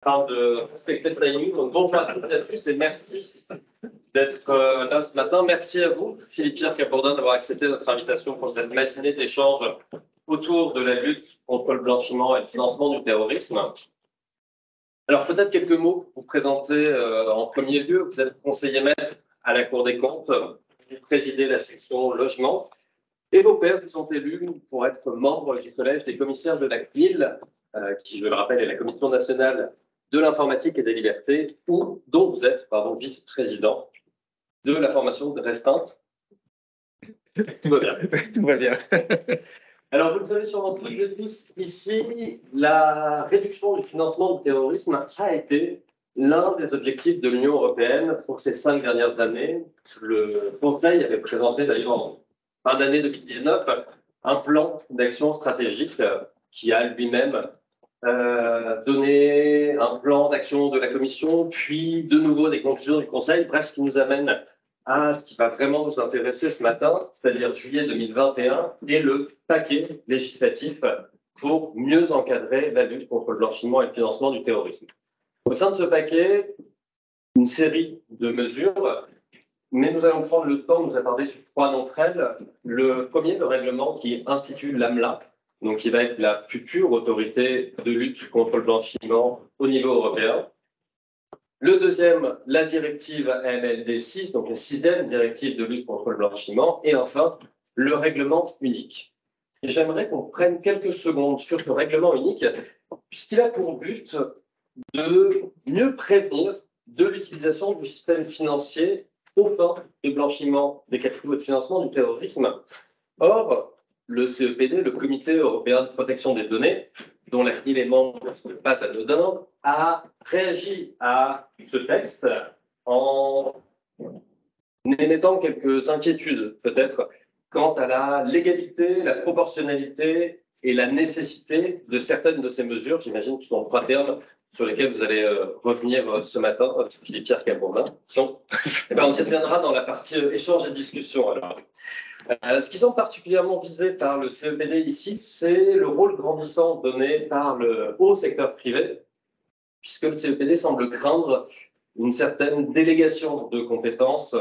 Afin de respecter le timing. Donc, bonjour à toutes et à tous et merci d'être là ce matin. Merci à vous, Philippe-Pierre Capbourdin, d'avoir accepté notre invitation pour cette matinée d'échange autour de la lutte contre le blanchiment et le financement du terrorisme. Alors, peut-être quelques mots pour vous présenter en premier lieu. Vous êtes conseiller maître à la Cour des comptes, vous présidez la section logement et vos pairs vous ont élus pour être membre du collège des commissaires de la CNIL, qui, je le rappelle, est la Commission nationale de l'informatique et des libertés, dont vous êtes vice-président de la formation restante. Tout va bien. Tout va bien. Alors, vous le savez sûrement toutes et tous, ici, la réduction du financement du terrorisme a été l'un des objectifs de l'Union européenne pour ces 5 dernières années. Le Conseil avait présenté d'ailleurs en fin d'année 2019 un plan d'action stratégique qui a lui-même donné un plan d'action de la Commission, puis de nouveau des conclusions du Conseil, bref, ce qui nous amène à ce qui va vraiment nous intéresser ce matin, c'est-à-dire juillet 2021, et le paquet législatif pour mieux encadrer la lutte contre le blanchiment et le financement du terrorisme. Au sein de ce paquet, une série de mesures, mais nous allons prendre le temps de nous attarder sur 3 d'entre elles. Le premier, le règlement qui institue l'AMLA, donc qui va être la future autorité de lutte contre le blanchiment au niveau européen. Le deuxième, la directive AMLD 6, donc la 6e directive de lutte contre le blanchiment. Et enfin, le règlement unique. Et j'aimerais qu'on prenne quelques secondes sur ce règlement unique, puisqu'il a pour but de mieux prévenir de l'utilisation du système financier aux fins du blanchiment des capitaux et de financement du terrorisme. Or, le CEPD, le Comité européen de protection des données, dont la CNIL est membre, ce n'est pas anodin, a réagi à ce texte en émettant quelques inquiétudes, peut-être, quant à la légalité, la proportionnalité et la nécessité de certaines de ces mesures. J'imagine que ce sont 3 termes sur lesquels vous allez revenir ce matin, Philippe-Pierre Capbourdin. On y reviendra dans la partie échange et discussion. Alors. Ce qui semble particulièrement visé par le CEPD ici, c'est le rôle grandissant donné par le haut secteur privé, puisque le CEPD semble craindre une certaine délégation de compétences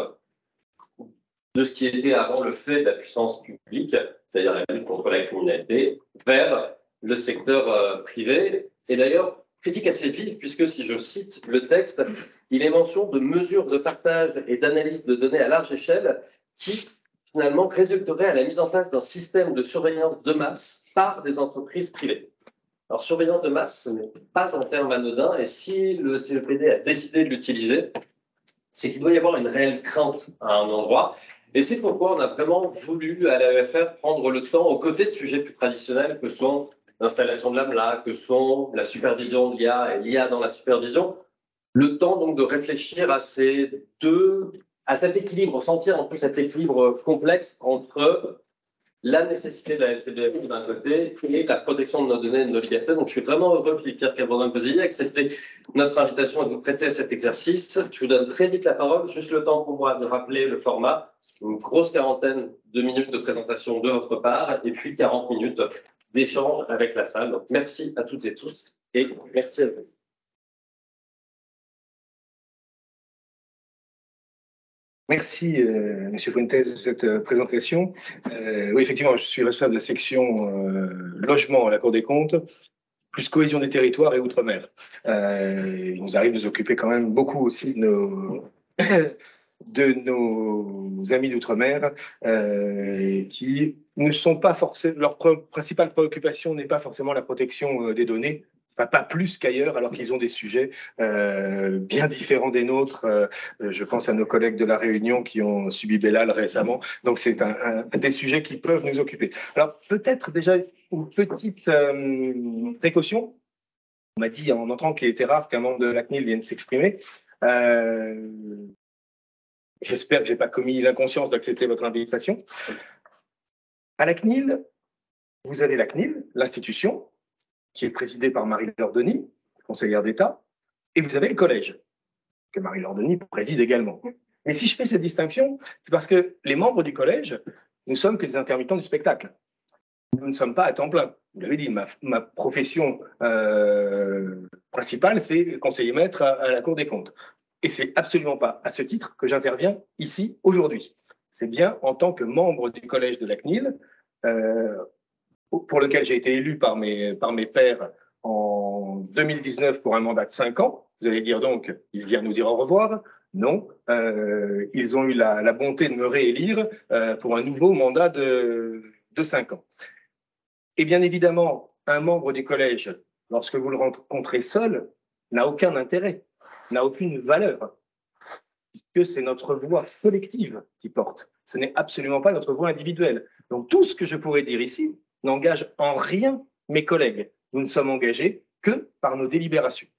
de ce qui était avant le fait de la puissance publique, c'est-à-dire la lutte contre la criminalité, vers le secteur privé. Et d'ailleurs, critique assez vive, puisque si je cite le texte, il est mention de mesures de partage et d'analyse de données à large échelle qui finalement résulterait à la mise en place d'un système de surveillance de masse par des entreprises privées. Alors, surveillance de masse, ce n'est pas un terme anodin, et si le CEPD a décidé de l'utiliser, c'est qu'il doit y avoir une réelle crainte à un endroit. Et c'est pourquoi on a vraiment voulu, à l'AEFR, prendre le temps, aux côtés de sujets plus traditionnels que sont l'installation de l'AMLA, que sont la supervision de l'IA et l'IA dans la supervision, le temps donc de réfléchir à cet équilibre, sentir en plus cet équilibre complexe entre la nécessité de la LCBFI d'un côté et la protection de nos données et de nos libertés. Donc, je suis vraiment heureux, Philippe-Pierre Capbourdin, que vous ayez accepté notre invitation et de vous prêter à cet exercice. Je vous donne très vite la parole, juste le temps pour moi de rappeler le format. Une grosse quarantaine de minutes de présentation de votre part et puis 40 minutes d'échange avec la salle. Donc, merci à toutes et tous et merci à vous. Merci, M. Fuentes, de cette présentation. Oui, effectivement, je suis responsable de la section logement à la Cour des comptes, plus cohésion des territoires et outre-mer. Il nous arrive de nous occuper quand même beaucoup aussi de nos amis d'outre-mer qui ne sont pas forcément, leur principale préoccupation n'est pas forcément la protection des données, pas plus qu'ailleurs, alors qu'ils ont des sujets bien différents des nôtres. Je pense à nos collègues de La Réunion qui ont subi Bellal récemment. Donc, c'est un des sujets qui peuvent nous occuper. Alors, peut-être déjà une petite précaution. On m'a dit en entrant qu'il était rare qu'un membre de la CNIL vienne s'exprimer. J'espère que je n'ai pas commis l'inconscience d'accepter votre invitation. À la CNIL, vous avez la CNIL, l'institution, qui est présidée par Marie-Laure Denis, conseillère d'État, et vous avez le collège, que Marie-Laure Denis préside également. Mais si je fais cette distinction, c'est parce que les membres du collège, nous sommes que des intermittents du spectacle. Nous ne sommes pas à temps plein. vous l'avez dit, ma profession principale, c'est conseiller maître à la Cour des comptes. Et c'est absolument pas à ce titre que j'interviens ici aujourd'hui. C'est bien en tant que membre du collège de la CNIL, pour lequel j'ai été élu par mes pairs en 2019 pour un mandat de 5 ans. Vous allez dire donc, ils viennent nous dire au revoir. Non, ils ont eu la bonté de me réélire pour un nouveau mandat de 5 ans. Et bien évidemment, un membre du collège, lorsque vous le rencontrez seul, n'a aucun intérêt, n'a aucune valeur, puisque c'est notre voix collective qui porte. Ce n'est absolument pas notre voix individuelle. Donc tout ce que je pourrais dire ici n'engage en rien mes collègues. Nous ne sommes engagés que par nos délibérations.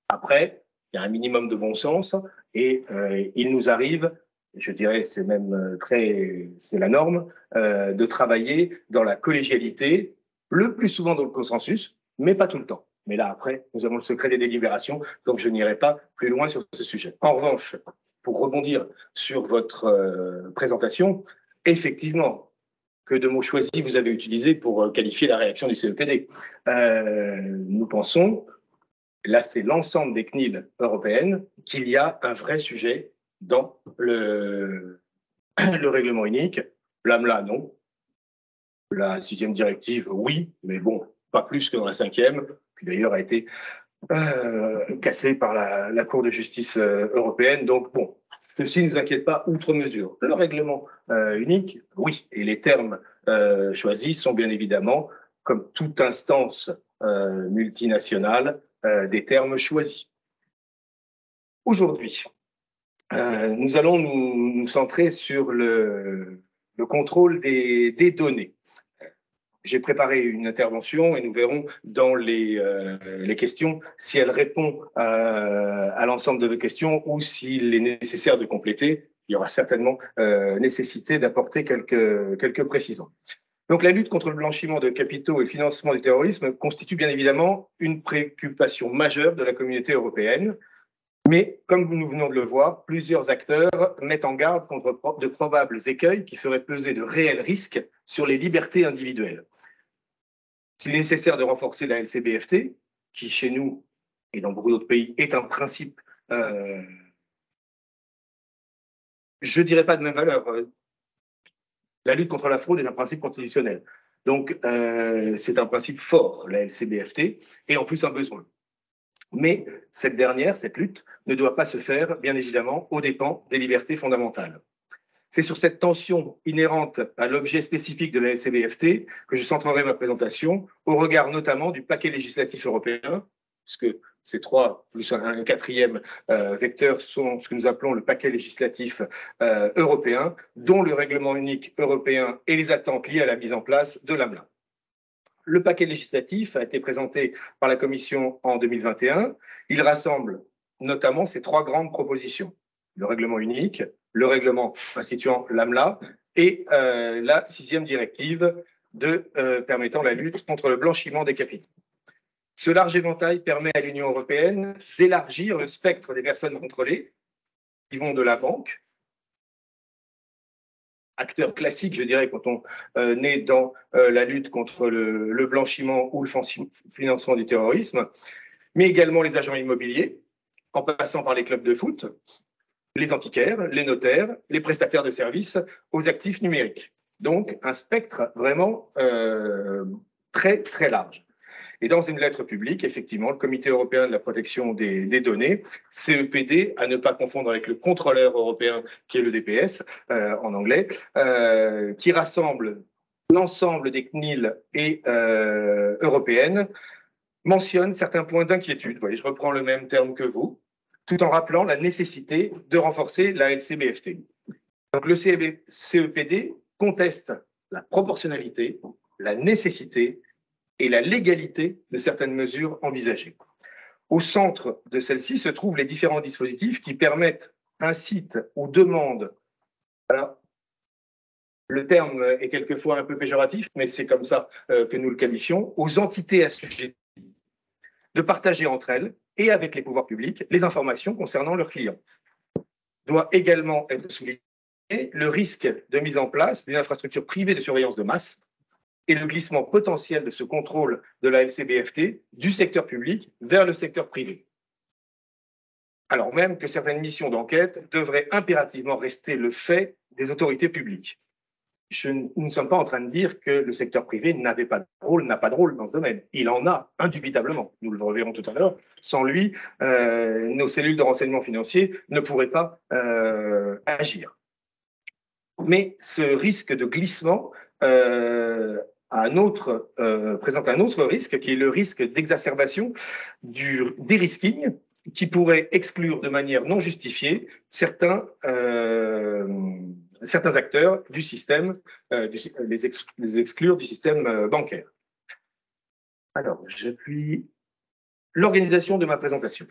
Après, il y a un minimum de bon sens et il nous arrive, je dirais c'est même c'est la norme, de travailler dans la collégialité, le plus souvent dans le consensus, mais pas tout le temps. Mais là, après, nous avons le secret des délibérations, donc je n'irai pas plus loin sur ce sujet. En revanche, pour rebondir sur votre présentation, effectivement, que de mots choisis vous avez utilisés pour qualifier la réaction du CEPD. Nous pensons, là c'est l'ensemble des CNIL européennes, qu'il y a un vrai sujet dans le règlement unique. L'AMLA, non. La 6e directive, oui, mais bon, pas plus que dans la 5e, qui d'ailleurs a été cassée par la Cour de justice européenne. Donc bon, ceci ne nous inquiète pas outre mesure. Le règlement unique, oui, et les termes choisis sont bien évidemment, comme toute instance multinationale, des termes choisis. Aujourd'hui, nous allons nous centrer sur le contrôle des données. J'ai préparé une intervention et nous verrons dans les questions si elle répond à l'ensemble de vos questions ou s'il est nécessaire de compléter. Il y aura certainement nécessité d'apporter quelques précisions. Donc la lutte contre le blanchiment de capitaux et le financement du terrorisme constitue bien évidemment une préoccupation majeure de la communauté européenne. Mais, comme nous venons de le voir, plusieurs acteurs mettent en garde contre de probables écueils qui feraient peser de réels risques sur les libertés individuelles. S'il est nécessaire de renforcer la LCBFT, qui chez nous et dans beaucoup d'autres pays est un principe, je ne dirais pas de même valeur. La lutte contre la fraude est un principe constitutionnel. Donc, c'est un principe fort, la LCBFT, et en plus un besoin. Mais cette dernière, cette lutte, ne doit pas se faire, bien évidemment, aux dépens des libertés fondamentales. C'est sur cette tension inhérente à l'objet spécifique de la LCBFT que je centrerai ma présentation, au regard notamment du paquet législatif européen, puisque ces trois, plus un quatrième vecteur, sont ce que nous appelons le paquet législatif européen, dont le règlement unique européen et les attentes liées à la mise en place de l'AMLA. Le paquet législatif a été présenté par la Commission en 2021. Il rassemble notamment ces trois grandes propositions. Le règlement unique, le règlement instituant l'AMLA et la 6e directive permettant la lutte contre le blanchiment des capitaux. Ce large éventail permet à l'Union européenne d'élargir le spectre des personnes contrôlées qui vont de la banque, acteur classique, je dirais, quand on est dans la lutte contre le blanchiment ou le financement du terrorisme, mais également les agents immobiliers, en passant par les clubs de foot, les antiquaires, les notaires, les prestataires de services aux actifs numériques. Donc, un spectre vraiment très, très large. Et dans une lettre publique, effectivement, le Comité européen de la protection des données, CEPD, à ne pas confondre avec le contrôleur européen qui est le DPS en anglais, qui rassemble l'ensemble des CNIL et européennes, mentionne certains points d'inquiétude. Vous voyez, je reprends le même terme que vous, tout en rappelant la nécessité de renforcer la LCBFT. Donc le CEPD conteste la proportionnalité, la nécessité et la légalité de certaines mesures envisagées. Au centre de celle-ci se trouvent les différents dispositifs qui permettent, incitent ou demandent, alors, le terme est quelquefois un peu péjoratif, mais c'est comme ça que nous le qualifions, aux entités assujetties de partager entre elles et avec les pouvoirs publics les informations concernant leurs clients. Doit également être souligné le risque de mise en place d'une infrastructure privée de surveillance de masse et le glissement potentiel de ce contrôle de la LCBFT du secteur public vers le secteur privé. Alors même que certaines missions d'enquête devraient impérativement rester le fait des autorités publiques. Nous ne sommes pas en train de dire que le secteur privé n'a pas de rôle dans ce domaine. Il en a, indubitablement. Nous le reverrons tout à l'heure. Sans lui, nos cellules de renseignement financier ne pourraient pas agir. Mais ce risque de glissement présente un autre risque, qui est le risque d'exacerbation du dérisking, qui pourrait exclure de manière non justifiée certains acteurs du système, les exclure du système bancaire. Alors, j'appuie l'organisation de ma présentation.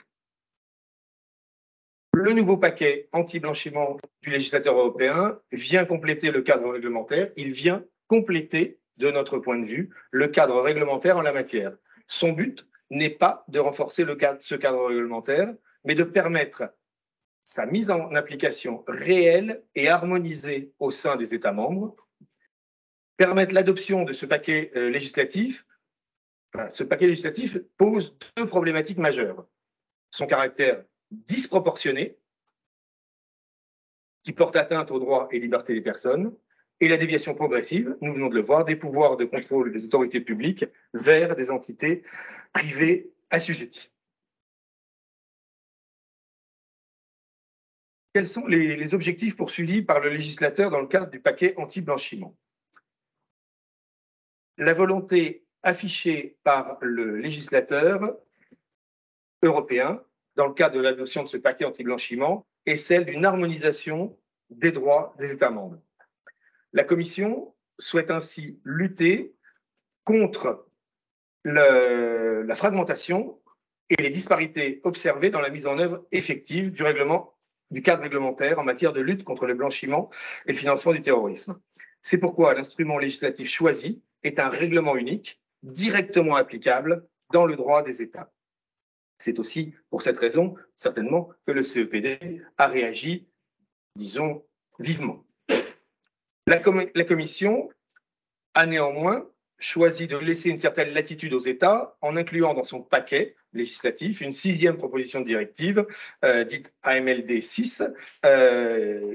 Le nouveau paquet anti-blanchiment du législateur européen vient compléter le cadre réglementaire. Il vient compléter, de notre point de vue, le cadre réglementaire en la matière. Son but n'est pas de renforcer ce cadre réglementaire, mais de permettre sa mise en application réelle et harmonisée au sein des États membres, permettre l'adoption de ce paquet législatif. Ce paquet législatif pose deux problématiques majeures. Son caractère disproportionné, qui porte atteinte aux droits et libertés des personnes, et la déviation progressive, nous venons de le voir, des pouvoirs de contrôle des autorités publiques vers des entités privées assujetties. Quels sont les objectifs poursuivis par le législateur dans le cadre du paquet anti-blanchiment? La volonté affichée par le législateur européen dans le cadre de l'adoption de ce paquet anti-blanchiment est celle d'une harmonisation des droits des États membres. La Commission souhaite ainsi lutter contre la fragmentation et les disparités observées dans la mise en œuvre effective du cadre réglementaire en matière de lutte contre le blanchiment et le financement du terrorisme. C'est pourquoi l'instrument législatif choisi est un règlement unique, directement applicable dans le droit des États. C'est aussi pour cette raison, certainement, que le CEPD a réagi, disons, vivement. La Commission a néanmoins choisi de laisser une certaine latitude aux États en incluant dans son paquet législatif une sixième proposition de directive, dite AMLD 6,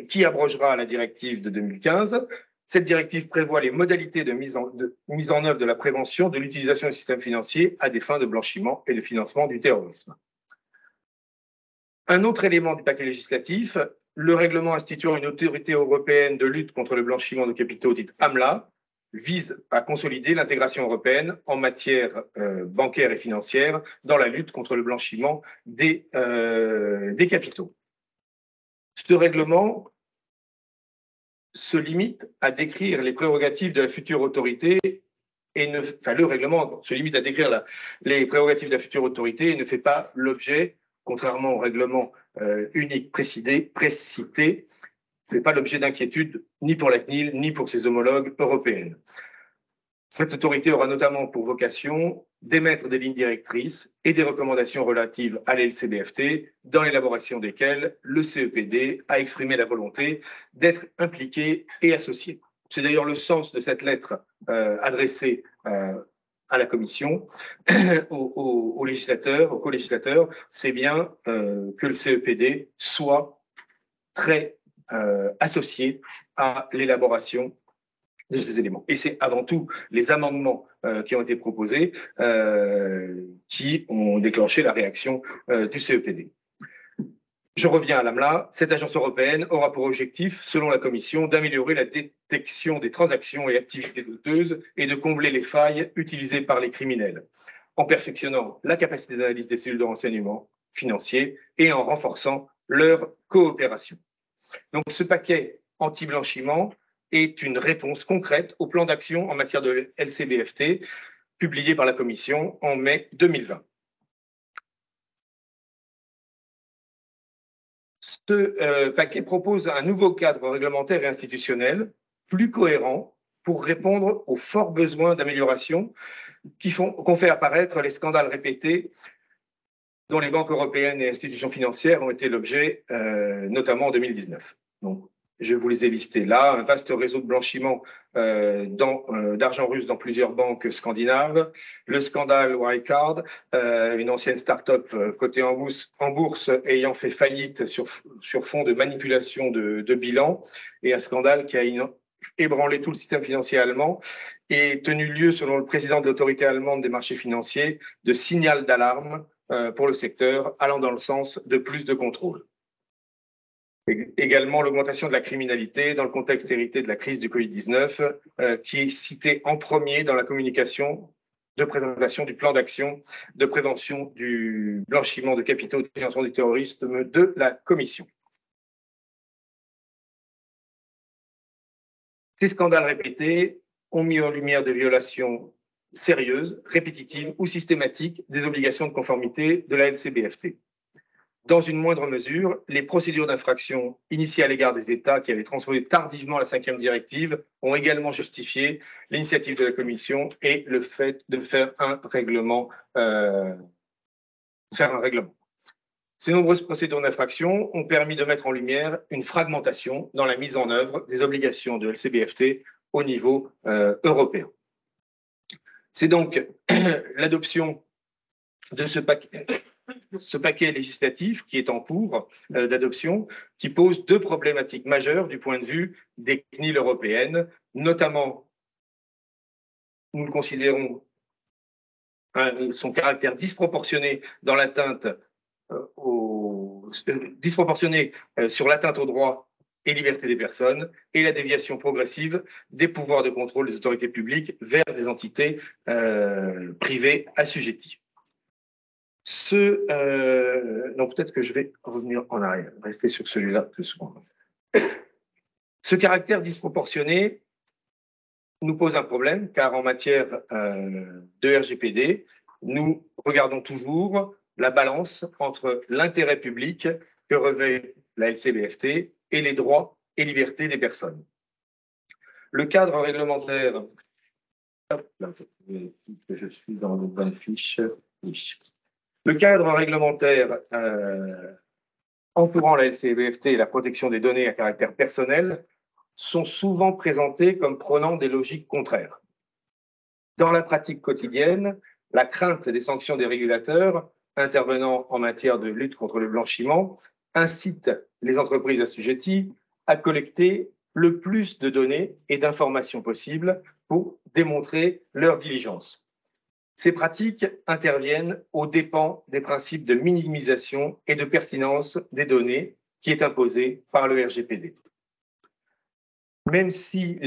qui abrogera la directive de 2015. Cette directive prévoit les modalités de mise en œuvre de la prévention de l'utilisation du système financier à des fins de blanchiment et de financement du terrorisme. Un autre élément du paquet législatif, le règlement instituant une autorité européenne de lutte contre le blanchiment de capitaux, dite AMLA, vise à consolider l'intégration européenne en matière bancaire et financière dans la lutte contre le blanchiment des capitaux. Ce règlement se limite à décrire les prérogatives de la future autorité le règlement se limite à décrire les prérogatives de la future autorité et ne fait pas l'objet, contrairement au règlement unique précité, ce n'est pas l'objet d'inquiétude ni pour la CNIL ni pour ses homologues européennes. Cette autorité aura notamment pour vocation d'émettre des lignes directrices et des recommandations relatives à l'LCBFT, dans l'élaboration desquelles le CEPD a exprimé la volonté d'être impliqué et associé. C'est d'ailleurs le sens de cette lettre adressée à la Commission, aux législateurs, aux co-législateurs, c'est bien que le CEPD soit très associé à l'élaboration de ces éléments. Et c'est avant tout les amendements qui ont été proposés qui ont déclenché la réaction du CEPD. Je reviens à l'AMLA. Cette agence européenne aura pour objectif, selon la Commission, d'améliorer la détection des transactions et activités douteuses et de combler les failles utilisées par les criminels, en perfectionnant la capacité d'analyse des cellules de renseignement financier et en renforçant leur coopération. Donc, ce paquet anti-blanchiment est une réponse concrète au plan d'action en matière de LCBFT publié par la Commission en mai 2020. Ce paquet propose un nouveau cadre réglementaire et institutionnel plus cohérent pour répondre aux forts besoins d'amélioration qu'ont fait apparaître les scandales répétés dont les banques européennes et institutions financières ont été l'objet, notamment en 2019. Donc, Je vous les ai listés là. Un vaste réseau de blanchiment d'argent russe dans plusieurs banques scandinaves. Le scandale Wirecard, une ancienne start-up cotée en bourse ayant fait faillite sur fond de manipulation de bilan. Et un scandale qui a ébranlé tout le système financier allemand et tenu lieu, selon le président de l'autorité allemande des marchés financiers, de signal d'alarme pour le secteur, allant dans le sens de plus de contrôle. Également l'augmentation de la criminalité dans le contexte hérité de la crise du Covid-19, qui est citée en premier dans la communication de présentation du plan d'action de prévention du blanchiment de capitaux de financement du terrorisme de la Commission. Ces scandales répétés ont mis en lumière des violations sérieuses, répétitives ou systématiques des obligations de conformité de la LCBFT. Dans une moindre mesure, les procédures d'infraction initiées à l'égard des États qui avaient transposé tardivement la 5e directive ont également justifié l'initiative de la Commission et le fait de faire un règlement. Ces nombreuses procédures d'infraction ont permis de mettre en lumière une fragmentation dans la mise en œuvre des obligations de LCBFT au niveau européen. C'est donc l'adoption de ce paquet législatif qui est en cours d'adoption, qui pose deux problématiques majeures du point de vue des CNIL européennes, notamment, nous le considérons, son caractère disproportionné dans l'atteinte sur l'atteinte aux droits et libertés des personnes et la déviation progressive des pouvoirs de contrôle des autorités publiques vers des entités privées assujetties. Donc peut-être que je vais revenir en arrière, rester sur celui-là 2 secondes. Ce caractère disproportionné nous pose un problème, car en matière de RGPD, nous regardons toujours la balance entre l'intérêt public que revêt la LCBFT et les droits et libertés des personnes. Le cadre réglementaire, je suis dans le bonne fiche. Le cadre réglementaire entourant la LCBFT et la protection des données à caractère personnel sont souvent présentés comme prônant des logiques contraires. Dans la pratique quotidienne, la crainte des sanctions des régulateurs intervenant en matière de lutte contre le blanchiment incite les entreprises assujetties à collecter le plus de données et d'informations possibles pour démontrer leur diligence. Ces pratiques interviennent aux dépens des principes de minimisation et de pertinence des données qui est imposé par le RGPD. Même si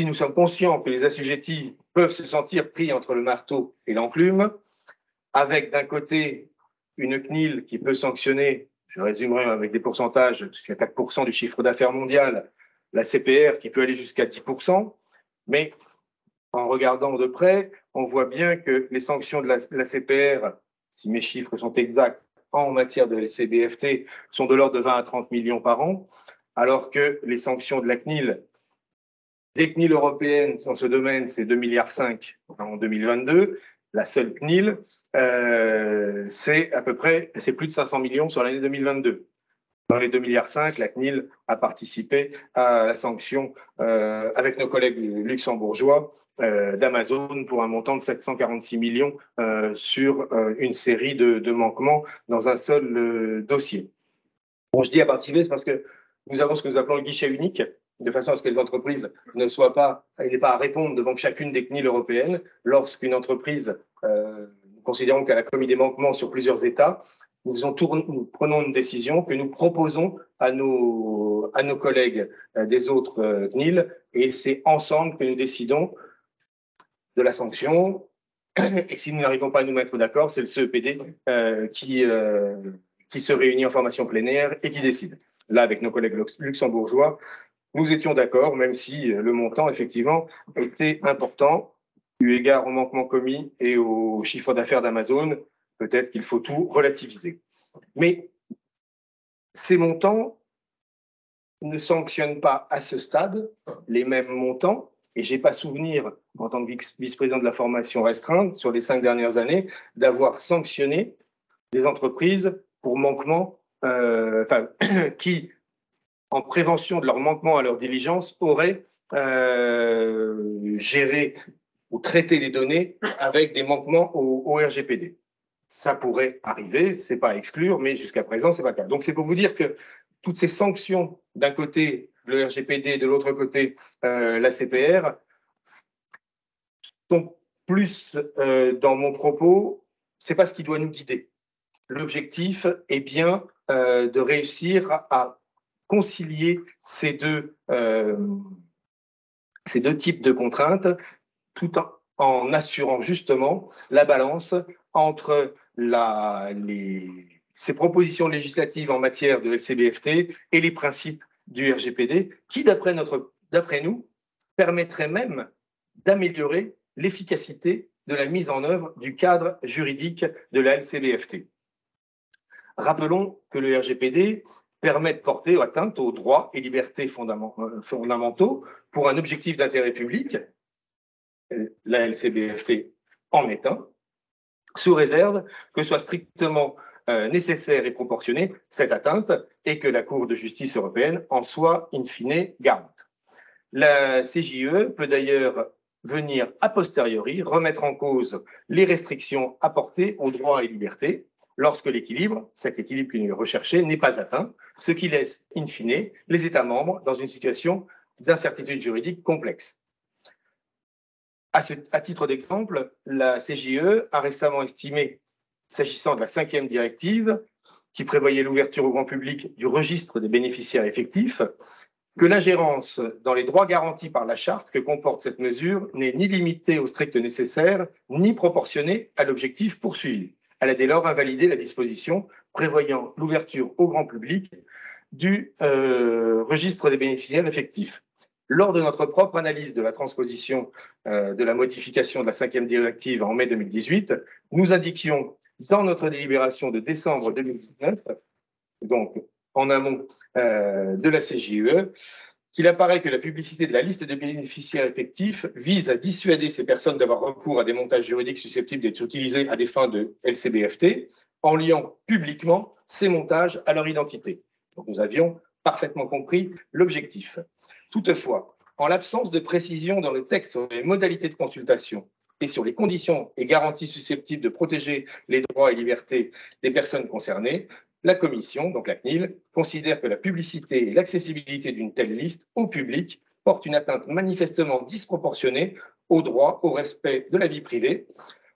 nous sommes conscients que les assujettis peuvent se sentir pris entre le marteau et l'enclume, avec d'un côté une CNIL qui peut sanctionner, je résumerai avec des pourcentages, jusqu'à 4% du chiffre d'affaires mondial, la CPR qui peut aller jusqu'à 10%, mais en regardant de près, on voit bien que les sanctions de la CPR, si mes chiffres sont exacts, en matière de LCBFT, sont de l'ordre de 20 à 30 millions par an, alors que les sanctions de la CNIL, des CNIL européennes dans ce domaine, c'est 2,5 milliards en 2022. La seule CNIL, c'est à peu près, c'est plus de 500 millions sur l'année 2022. Dans les 2,5 milliards, la CNIL a participé à la sanction avec nos collègues luxembourgeois d'Amazon pour un montant de 746 millions sur une série de manquements dans un seul dossier. Bon, je dis à participer, c'est parce que nous avons ce que nous appelons le guichet unique, de façon à ce que les entreprises n'aient pas à répondre devant chacune des CNIL européennes. Lorsqu'une entreprise, nous considérons qu'elle a commis des manquements sur plusieurs États, nous prenons une décision que nous proposons à nos collègues des autres CNIL, et c'est ensemble que nous décidons de la sanction. Et si nous n'arrivons pas à nous mettre d'accord, c'est le CEPD qui se réunit en formation plénière et qui décide. Là, avec nos collègues luxembourgeois, nous étions d'accord, même si le montant, effectivement, était important, eu égard aux manquements commis et au chiffre d'affaires d'Amazon. Peut-être qu'il faut tout relativiser. Mais ces montants ne sanctionnent pas à ce stade les mêmes montants, et je n'ai pas souvenir, en tant que vice-président de la formation restreinte, sur les 5 dernières années, d'avoir sanctionné des entreprises pour manquements qui en prévention de leur manquement à leur diligence, auraient géré ou traité les données avec des manquements au RGPD. Ça pourrait arriver, ce n'est pas à exclure, mais jusqu'à présent, ce n'est pas le cas. Donc, c'est pour vous dire que toutes ces sanctions, d'un côté le RGPD, de l'autre côté la CPR, sont plus dans mon propos, ce n'est pas ce qui doit nous guider. L'objectif est bien de réussir à concilier ces deux types de contraintes tout en assurant justement la balance entre ces propositions législatives en matière de LCBFT et les principes du RGPD qui, d'après nous, permettraient même d'améliorer l'efficacité de la mise en œuvre du cadre juridique de la LCBFT. Rappelons que le RGPD permet de porter atteinte aux droits et libertés fondamentaux pour un objectif d'intérêt public. La LCBFT en est un, sous réserve que soit strictement nécessaire et proportionnée cette atteinte et que la Cour de justice européenne en soit in fine garante. La CJUE peut d'ailleurs venir a posteriori remettre en cause les restrictions apportées aux droits et libertés lorsque cet équilibre qui est recherché, n'est pas atteint, ce qui laisse in fine les États membres dans une situation d'incertitude juridique complexe. À titre d'exemple, la CJUE a récemment estimé, s'agissant de la 5e directive, qui prévoyait l'ouverture au grand public du registre des bénéficiaires effectifs, que l'ingérence dans les droits garantis par la charte que comporte cette mesure n'est ni limitée au strict nécessaire, ni proportionnée à l'objectif poursuivi. Elle a dès lors invalidé la disposition prévoyant l'ouverture au grand public du registre des bénéficiaires effectifs. Lors de notre propre analyse de la transposition de la modification de la 5e directive en mai 2018, nous indiquions dans notre délibération de décembre 2019, donc en amont de la CJUE, qu'il apparaît que la publicité de la liste des bénéficiaires effectifs vise à dissuader ces personnes d'avoir recours à des montages juridiques susceptibles d'être utilisés à des fins de LCBFT, en liant publiquement ces montages à leur identité. Donc, nous avions parfaitement compris l'objectif. Toutefois, en l'absence de précision dans le texte sur les modalités de consultation et sur les conditions et garanties susceptibles de protéger les droits et libertés des personnes concernées, la Commission, donc la CNIL, considère que la publicité et l'accessibilité d'une telle liste au public portent une atteinte manifestement disproportionnée au droit au respect de la vie privée,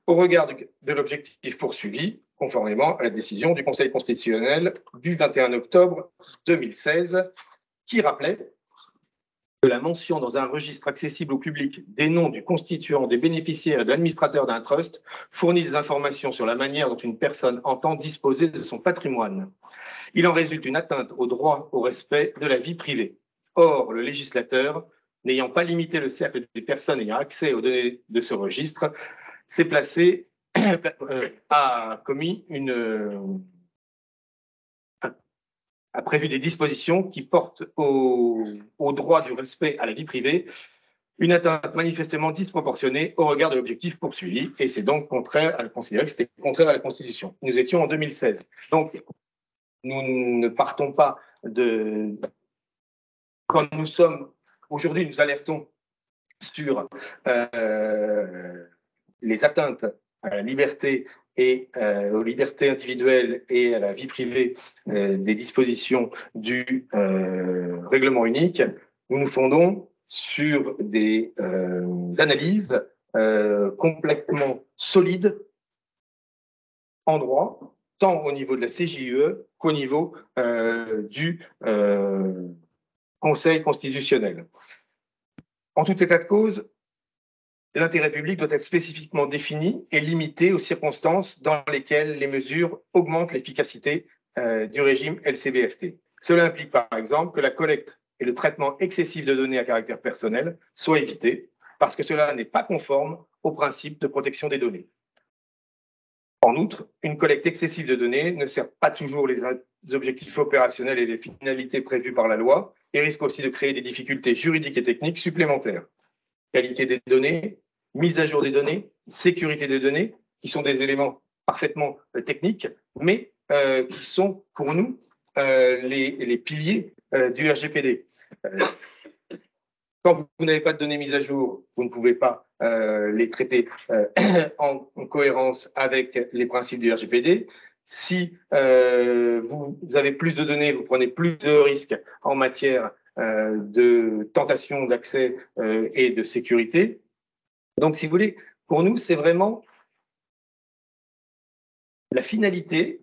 au regard de l'objectif poursuivi, conformément à la décision du Conseil constitutionnel du 21 octobre 2016, qui rappelait que la mention dans un registre accessible au public des noms du constituant, des bénéficiaires et de l'administrateur d'un trust fournit des informations sur la manière dont une personne entend disposer de son patrimoine. Il en résulte une atteinte au droit au respect de la vie privée. Or, le législateur, n'ayant pas limité le cercle des personnes ayant accès aux données de ce registre, a prévu des dispositions qui portent au droit du respect à la vie privée une atteinte manifestement disproportionnée au regard de l'objectif poursuivi, et c'est donc contraire à considérer que c'était contraire à la Constitution. Nous étions en 2016. Donc, nous ne partons pas de... Quand nous sommes... Aujourd'hui, nous alertons sur les atteintes à la liberté et aux libertés individuelles et à la vie privée des dispositions du règlement unique, nous nous fondons sur des analyses complètement solides en droit, tant au niveau de la CJUE qu'au niveau du Conseil constitutionnel. En tout état de cause, l'intérêt public doit être spécifiquement défini et limité aux circonstances dans lesquelles les mesures augmentent l'efficacité du régime LCBFT. Cela implique par exemple que la collecte et le traitement excessif de données à caractère personnel soient évités parce que cela n'est pas conforme au principe de protection des données. En outre, une collecte excessive de données ne sert pas toujours les objectifs opérationnels et les finalités prévues par la loi et risque aussi de créer des difficultés juridiques et techniques supplémentaires. Qualité des données, mise à jour des données, sécurité des données, qui sont des éléments parfaitement techniques, mais qui sont pour nous les piliers du RGPD. Quand vous n'avez pas de données mises à jour, vous ne pouvez pas les traiter en cohérence avec les principes du RGPD. Si vous avez plus de données, vous prenez plus de risques en matière de tentation d'accès et de sécurité. Donc, si vous voulez, pour nous, c'est vraiment la finalité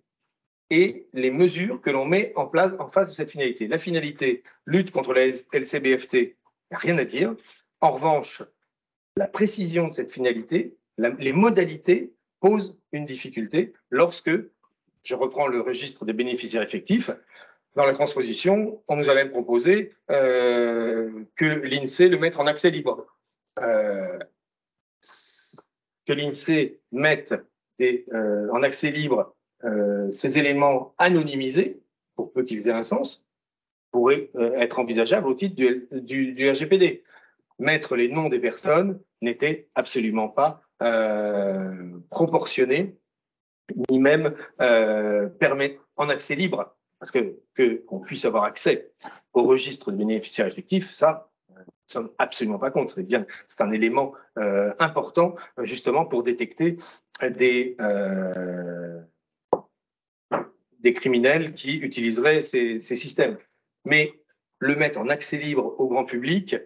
et les mesures que l'on met en place en face de cette finalité. La finalité, lutte contre la LCBFT, il n'y a rien à dire. En revanche, la précision de cette finalité, les modalités posent une difficulté lorsque, je reprends le registre des bénéficiaires effectifs, dans la transposition, on nous a même proposé que l'INSEE le mette en accès libre. Que l'INSEE mette en accès libre ces éléments anonymisés, pour peu qu'ils aient un sens, pourrait être envisageable au titre du RGPD. Mettre les noms des personnes n'était absolument pas proportionné, ni même permettre en accès libre. Parce qu'on puisse avoir accès au registre de bénéficiaires effectifs, ça, nous ne sommes absolument pas contre. C'est un élément important, justement, pour détecter des criminels qui utiliseraient ces systèmes. Mais le mettre en accès libre au grand public,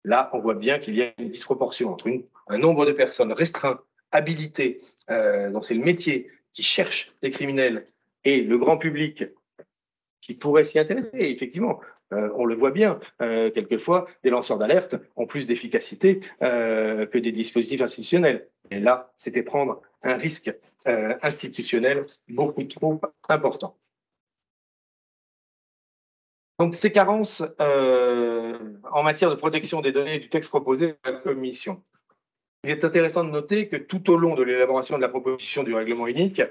là, on voit bien qu'il y a une disproportion entre un nombre de personnes restreintes, habilitées, dont c'est le métier, qui cherchent des criminels, et le grand public qui pourrait s'y intéresser. Et effectivement, on le voit bien, quelquefois, des lanceurs d'alerte ont plus d'efficacité que des dispositifs institutionnels. Et là, c'était prendre un risque institutionnel beaucoup trop important. Donc, ces carences en matière de protection des données du texte proposé par la Commission. Il est intéressant de noter que tout au long de l'élaboration de la proposition du règlement unique,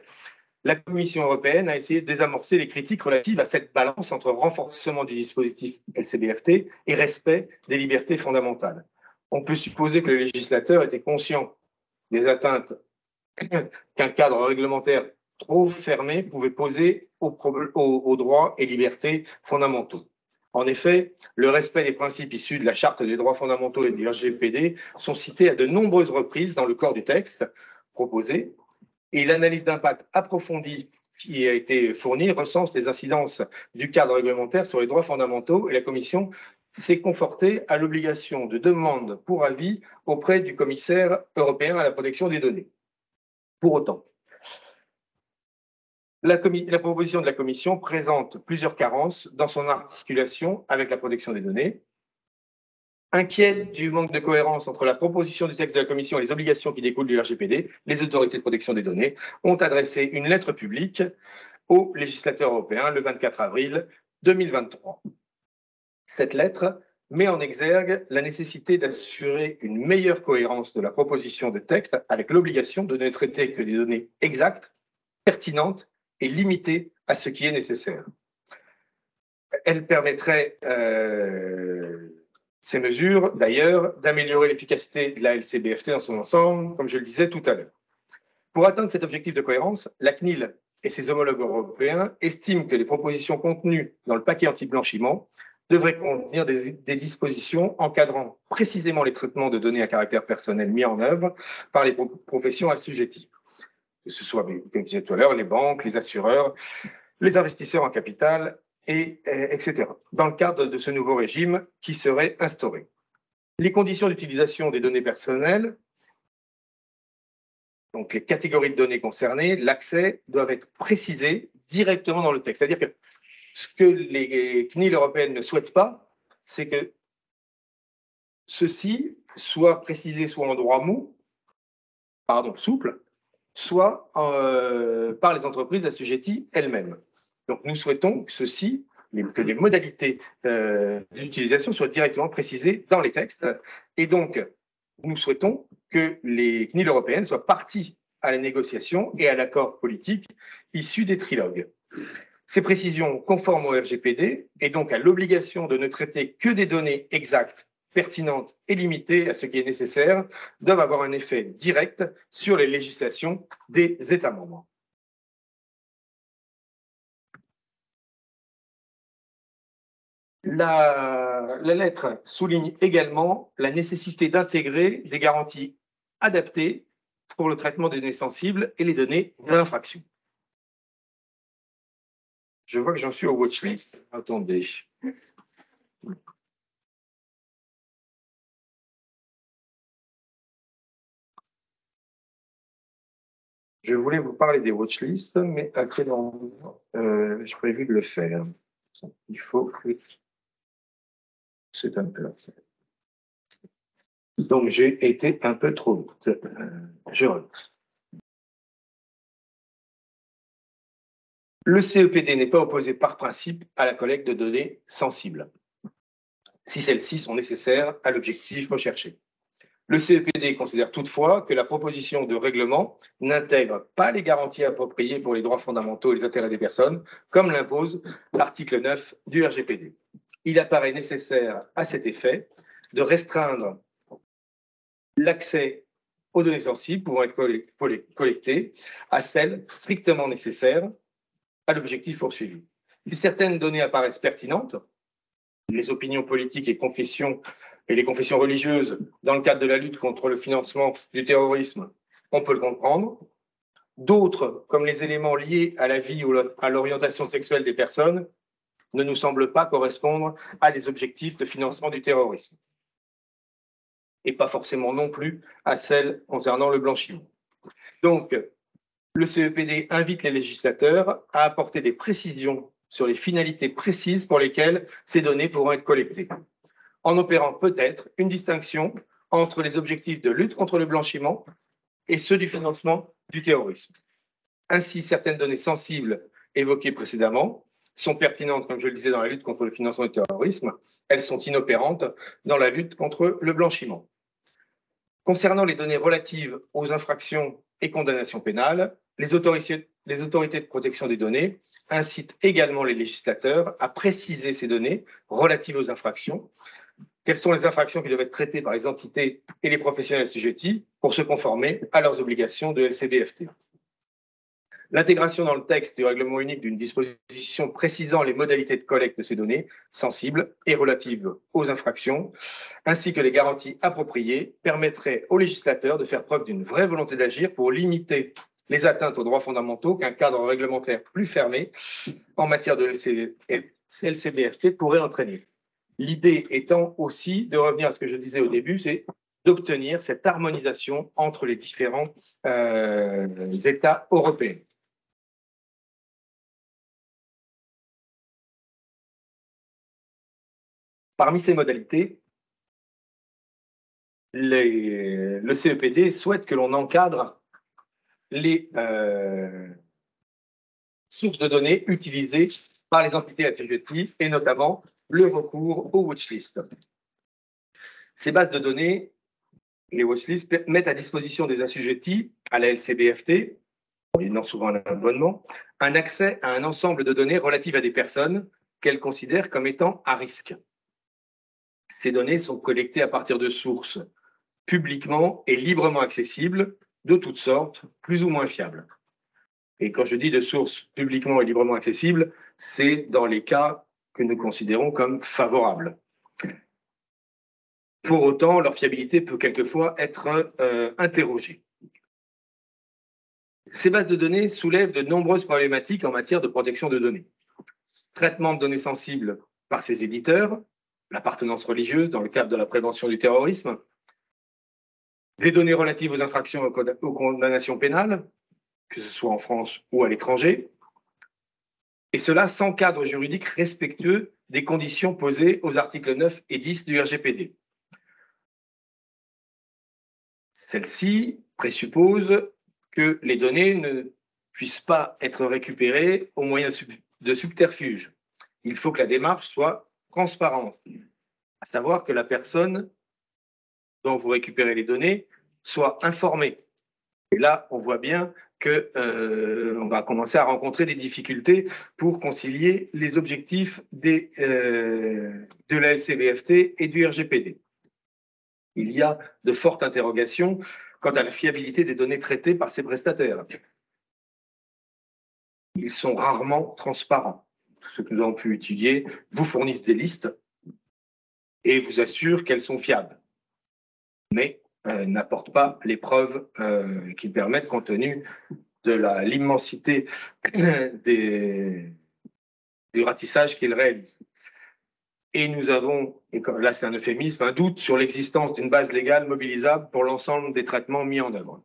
la Commission européenne a essayé de désamorcer les critiques relatives à cette balance entre renforcement du dispositif LCBFT et respect des libertés fondamentales. On peut supposer que le législateur était conscient des atteintes qu'un cadre réglementaire trop fermé pouvait poser aux droits et libertés fondamentaux. En effet, le respect des principes issus de la Charte des droits fondamentaux et du RGPD sont cités à de nombreuses reprises dans le corps du texte proposé, et l'analyse d'impact approfondie qui a été fournie recense les incidences du cadre réglementaire sur les droits fondamentaux, et la Commission s'est confortée à l'obligation de demande pour avis auprès du commissaire européen à la protection des données. Pour autant, la proposition de la Commission présente plusieurs carences dans son articulation avec la protection des données. Inquiète du manque de cohérence entre la proposition du texte de la Commission et les obligations qui découlent du RGPD, les autorités de protection des données ont adressé une lettre publique au législateur européen le 24 avril 2023. Cette lettre met en exergue la nécessité d'assurer une meilleure cohérence de la proposition de texte avec l'obligation de ne traiter que des données exactes, pertinentes et limitées à ce qui est nécessaire. Elle permettrait, ces mesures, d'ailleurs, d'améliorer l'efficacité de la LCBFT dans son ensemble, comme je le disais tout à l'heure. Pour atteindre cet objectif de cohérence, la CNIL et ses homologues européens estiment que les propositions contenues dans le paquet anti-blanchiment devraient contenir des dispositions encadrant précisément les traitements de données à caractère personnel mis en œuvre par les professions assujetties, que ce soit, comme je disais tout à l'heure, les banques, les assureurs, les investisseurs en capital, etc., dans le cadre de ce nouveau régime qui serait instauré. Les conditions d'utilisation des données personnelles, donc les catégories de données concernées, l'accès, doivent être précisées directement dans le texte. C'est-à-dire que ce que les CNIL européennes ne souhaitent pas, c'est que ceci soit précisé soit en droit souple, soit par les entreprises assujetties elles-mêmes. Donc, nous souhaitons que les modalités d'utilisation soient directement précisées dans les textes. Et donc, nous souhaitons que les CNIL européennes soient parties à la négociation et à l'accord politique issu des trilogues. Ces précisions conformes au RGPD et donc à l'obligation de ne traiter que des données exactes, pertinentes et limitées à ce qui est nécessaire doivent avoir un effet direct sur les législations des États membres. La lettre souligne également la nécessité d'intégrer des garanties adaptées pour le traitement des données sensibles et les données d'infraction. Je vois que j'en suis au watchlist. Attendez. Je voulais vous parler des watchlists, mais à quel moment j'ai prévu de le faire? Il faut que c'est un peu. Donc j'ai été un peu trop vite. Je relance. Le CEPD n'est pas opposé par principe à la collecte de données sensibles, si celles-ci sont nécessaires à l'objectif recherché. Le CEPD considère toutefois que la proposition de règlement n'intègre pas les garanties appropriées pour les droits fondamentaux et les intérêts des personnes, comme l'impose l'article 9 du RGPD. Il apparaît nécessaire à cet effet de restreindre l'accès aux données sensibles pouvant être collectées à celles strictement nécessaires à l'objectif poursuivi. Si certaines données apparaissent pertinentes, les opinions politiques et les confessions religieuses dans le cadre de la lutte contre le financement du terrorisme, on peut le comprendre. D'autres, comme les éléments liés à la vie ou à l'orientation sexuelle des personnes, ne nous semblent pas correspondre à des objectifs de financement du terrorisme. Et pas forcément non plus à celles concernant le blanchiment. Donc, le CEPD invite les législateurs à apporter des précisions sur les finalités précises pour lesquelles ces données pourront être collectées, en opérant peut-être une distinction entre les objectifs de lutte contre le blanchiment et ceux du financement du terrorisme. Ainsi, certaines données sensibles évoquées précédemment sont pertinentes, comme je le disais, dans la lutte contre le financement du terrorisme. Elles sont inopérantes dans la lutte contre le blanchiment. Concernant les données relatives aux infractions et condamnations pénales, les autorités de protection des données incitent également les législateurs à préciser ces données relatives aux infractions. Quelles sont les infractions qui doivent être traitées par les entités et les professionnels assujettis pour se conformer à leurs obligations de LCBFT. L'intégration dans le texte du règlement unique d'une disposition précisant les modalités de collecte de ces données sensibles et relatives aux infractions, ainsi que les garanties appropriées, permettrait aux législateurs de faire preuve d'une vraie volonté d'agir pour limiter les atteintes aux droits fondamentaux qu'un cadre réglementaire plus fermé en matière de LCBFT pourrait entraîner. L'idée étant aussi de revenir à ce que je disais au début, c'est d'obtenir cette harmonisation entre les différents États européens. Parmi ces modalités, le CEPD souhaite que l'on encadre les sources de données utilisées par les entités assujetties et notamment le recours aux watchlists. Ces bases de données, les watchlists, mettent à disposition des assujettis à la LCBFT, moyennant souvent un abonnement, un accès à un ensemble de données relatives à des personnes qu'elles considèrent comme étant à risque. Ces données sont collectées à partir de sources publiquement et librement accessibles, de toutes sortes, plus ou moins fiables. Et quand je dis de sources publiquement et librement accessibles, c'est dans les cas que nous considérons comme favorables. Pour autant, leur fiabilité peut quelquefois être interrogée. Ces bases de données soulèvent de nombreuses problématiques en matière de protection de données. Traitement de données sensibles par ses éditeurs, l'appartenance religieuse dans le cadre de la prévention du terrorisme, des données relatives aux infractions aux condamnations pénales, que ce soit en France ou à l'étranger, et cela sans cadre juridique respectueux des conditions posées aux articles 9 et 10 du RGPD. Celle-ci présuppose que les données ne puissent pas être récupérées au moyen de subterfuges. Il faut que la démarche soit transparente, à savoir que la personne dont vous récupérez les données soit informée. Et là, on voit bien qu'on va commencer à rencontrer des difficultés pour concilier les objectifs de la LCBFT et du RGPD. Il y a de fortes interrogations quant à la fiabilité des données traitées par ces prestataires. Ils sont rarement transparents. Tous ceux que nous avons pu étudier vous fournissent des listes et vous assure qu'elles sont fiables, mais n'apportent pas les preuves qui permettent, compte tenu de l'immensité du ratissage qu'ils réalisent. Et nous avons, et là c'est un euphémisme, un doute sur l'existence d'une base légale mobilisable pour l'ensemble des traitements mis en œuvre,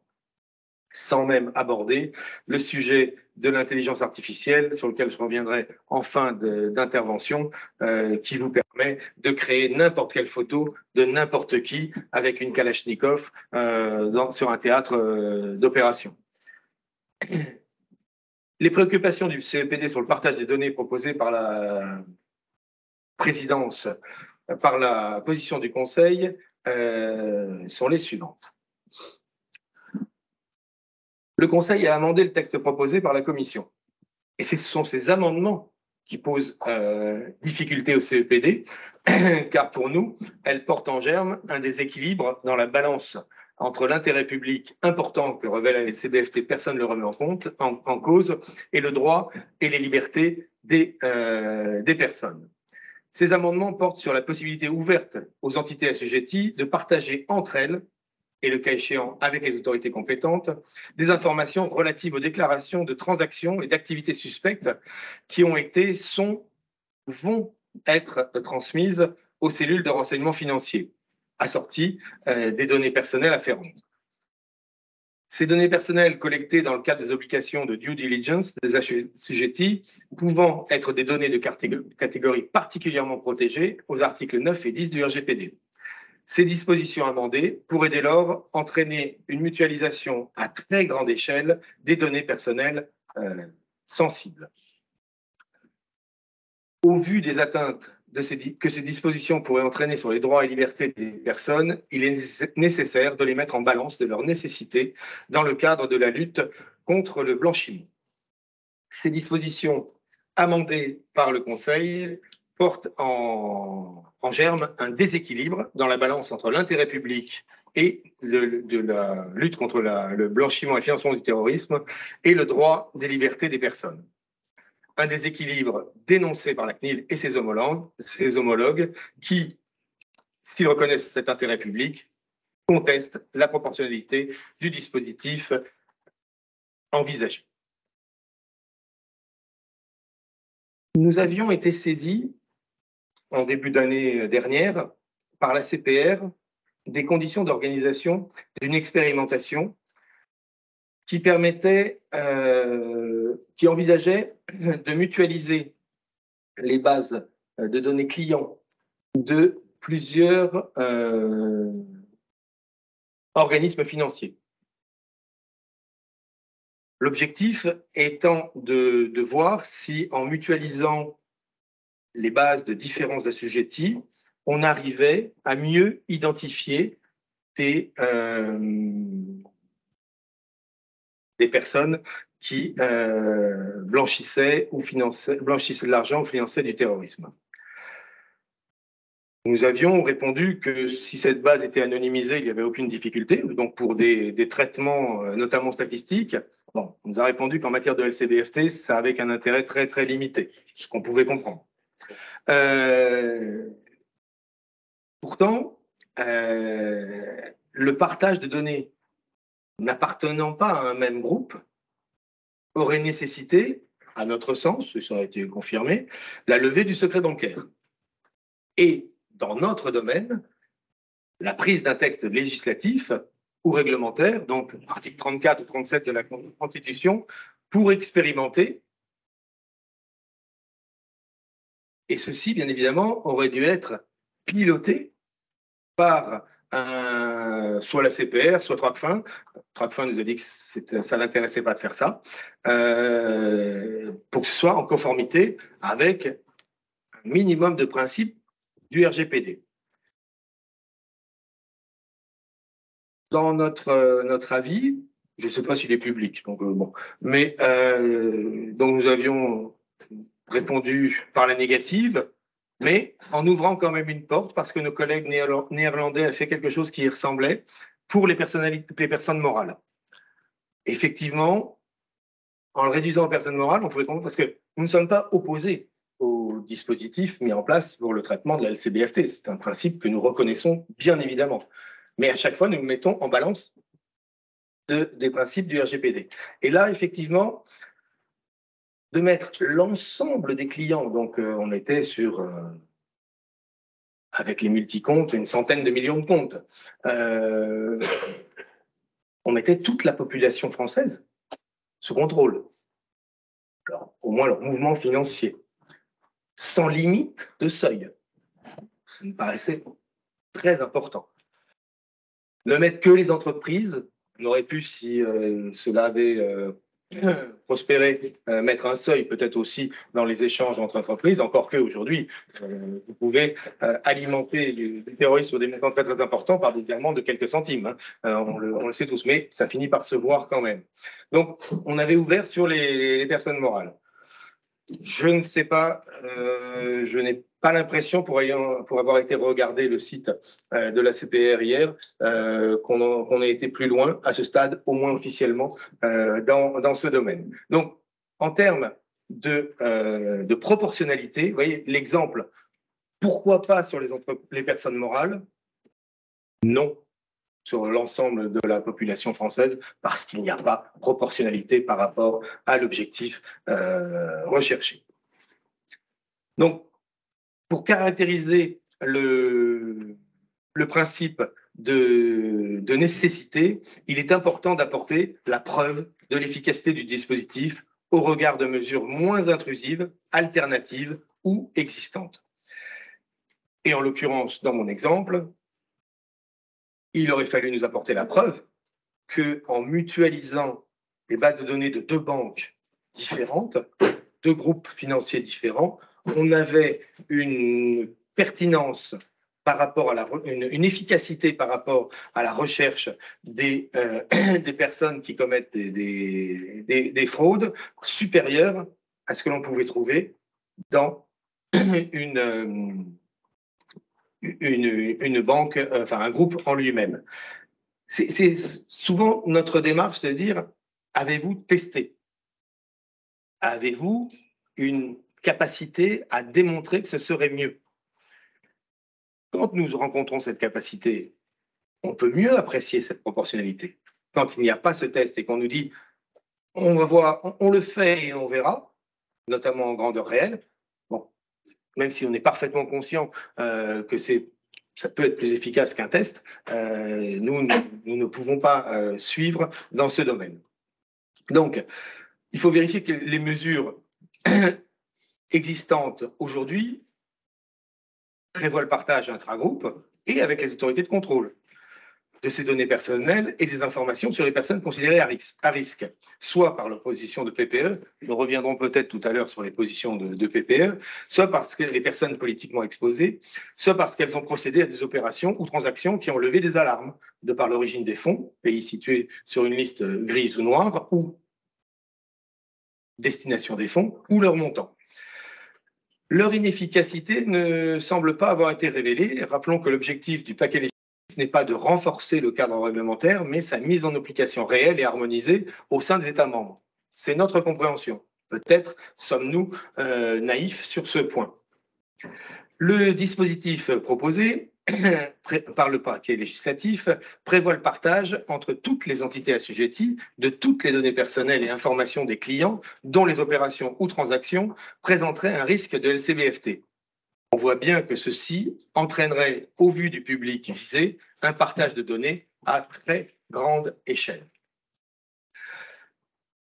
sans même aborder le sujet de l'intelligence artificielle, sur lequel je reviendrai en fin d'intervention, qui vous permet de créer n'importe quelle photo de n'importe qui avec une Kalachnikov sur un théâtre d'opération. Les préoccupations du CEPD sur le partage des données proposées par la présidence, par la position du Conseil, sont les suivantes. Le Conseil a amendé le texte proposé par la Commission. Et ce sont ces amendements qui posent difficulté au CEPD, car pour nous, elles portent en germe un déséquilibre dans la balance entre l'intérêt public important que revêt la LCBFT, personne ne le remet en cause, et le droit et les libertés des personnes. Ces amendements portent sur la possibilité ouverte aux entités assujetties de partager entre elles, et le cas échéant avec les autorités compétentes, des informations relatives aux déclarations de transactions et d'activités suspectes qui ont été, sont ou vont être transmises aux cellules de renseignement financier, assorties des données personnelles afférentes. Ces données personnelles collectées dans le cadre des obligations de due diligence des assujettis pouvant être des données de catégorie particulièrement protégées aux articles 9 et 10 du RGPD. Ces dispositions amendées pourraient dès lors entraîner une mutualisation à très grande échelle des données personnelles sensibles. Au vu des atteintes que ces dispositions pourraient entraîner sur les droits et libertés des personnes, il est nécessaire de les mettre en balance de leur nécessité dans le cadre de la lutte contre le blanchiment. Ces dispositions amendées par le Conseil portent en germe un déséquilibre dans la balance entre l'intérêt public et de la lutte contre le blanchiment et le financement du terrorisme et le droit des libertés des personnes. Un déséquilibre dénoncé par la CNIL et ses homologues qui, s'ils reconnaissent cet intérêt public, contestent la proportionnalité du dispositif envisagé. Nous avions été saisis en début d'année dernière par la CPR des conditions d'organisation d'une expérimentation qui permettait, qui envisageait de mutualiser les bases de données clients de plusieurs organismes financiers. L'objectif étant de voir si, en mutualisant les bases de différents assujettis, on arrivait à mieux identifier des personnes qui blanchissait de l'argent ou finançaient du terrorisme. Nous avions répondu que si cette base était anonymisée, il n'y avait aucune difficulté, donc pour des traitements, notamment statistiques. Bon, on nous a répondu qu'en matière de LCBFT, ça avait un intérêt très, très limité, ce qu'on pouvait comprendre. Pourtant, le partage de données n'appartenant pas à un même groupe aurait nécessité, à notre sens, ça a été confirmé, la levée du secret bancaire. Et dans notre domaine, la prise d'un texte législatif ou réglementaire, donc article 34 ou 37 de la Constitution, pour expérimenter. Et ceci, bien évidemment, aurait dû être piloté par soit la CPR, soit Tracfin. Tracfin nous a dit que ça ne l'intéressait pas de faire ça, pour que ce soit en conformité avec un minimum de principes du RGPD. Dans notre avis, je ne sais pas s'il est public, donc bon, mais donc nous avions répondu par la négative, mais en ouvrant quand même une porte parce que nos collègues néerlandais ont fait quelque chose qui y ressemblait pour les personnes morales. Effectivement, en le réduisant aux personnes morales, on pouvait comprendre parce que nous ne sommes pas opposés aux dispositif mis en place pour le traitement de la LCBFT. C'est un principe que nous reconnaissons bien évidemment. Mais à chaque fois, nous mettons en balance des principes du RGPD. Et là, effectivement, de mettre l'ensemble des clients, donc on était sur, avec les multicomptes, une centaine de millions de comptes, on mettait toute la population française sous contrôle. Alors, au moins leur mouvement financier, sans limite de seuil. Ça me paraissait très important. Ne mettre que les entreprises, on aurait pu, si cela avait prospéré, mettre un seuil peut-être aussi dans les échanges entre entreprises, encore qu'aujourd'hui, vous pouvez alimenter des terroristes sur des montants très très importants par des virements de quelques centimes. Hein. On le sait tous, mais ça finit par se voir quand même. Donc, on avait ouvert sur les personnes morales. Je ne sais pas, je n'ai pas l'impression, pour avoir été regarder le site de la CPR hier, qu'on ait été plus loin à ce stade, au moins officiellement, dans ce domaine. Donc, en termes de proportionnalité, vous voyez l'exemple, pourquoi pas sur les personnes morales? Non, sur l'ensemble de la population française, parce qu'il n'y a pas proportionnalité par rapport à l'objectif recherché. Donc, pour caractériser le principe de nécessité, il est important d'apporter la preuve de l'efficacité du dispositif au regard de mesures moins intrusives, alternatives ou existantes. Et en l'occurrence, dans mon exemple, il aurait fallu nous apporter la preuve qu'en mutualisant les bases de données de deux banques différentes, deux groupes financiers différents, on avait une pertinence par rapport à une efficacité par rapport à la recherche des personnes qui commettent des fraudes supérieures à ce que l'on pouvait trouver dans une banque, enfin un groupe en lui-même. C'est souvent notre démarche, c'est de dire, avez-vous testé? Avez-vous une capacité à démontrer que ce serait mieux? Quand nous rencontrons cette capacité, on peut mieux apprécier cette proportionnalité. Quand il n'y a pas ce test et qu'on nous dit, on va voir, on le fait et on verra, notamment en grandeur réelle, bon, même si on est parfaitement conscient que ça peut être plus efficace qu'un test, nous ne pouvons pas suivre dans ce domaine. Donc, il faut vérifier que les mesures existantes aujourd'hui prévoient le partage intra-groupe et avec les autorités de contrôle de ces données personnelles et des informations sur les personnes considérées à risque, soit par leur position de PPE, nous reviendrons peut-être tout à l'heure sur les positions de PPE, soit parce que les personnes politiquement exposées, soit parce qu'elles ont procédé à des opérations ou transactions qui ont levé des alarmes de par l'origine des fonds, pays situés sur une liste grise ou noire, ou destination des fonds, ou leur montant. Leur inefficacité ne semble pas avoir été révélée. Rappelons que l'objectif du paquet législatif n'est pas de renforcer le cadre réglementaire, mais sa mise en application réelle et harmonisée au sein des États membres. C'est notre compréhension. Peut-être sommes-nous naïfs sur ce point. Le dispositif proposé par le paquet législatif prévoit le partage entre toutes les entités assujetties de toutes les données personnelles et informations des clients dont les opérations ou transactions présenteraient un risque de LCBFT. On voit bien que ceci entraînerait, au vu du public visé, un partage de données à très grande échelle.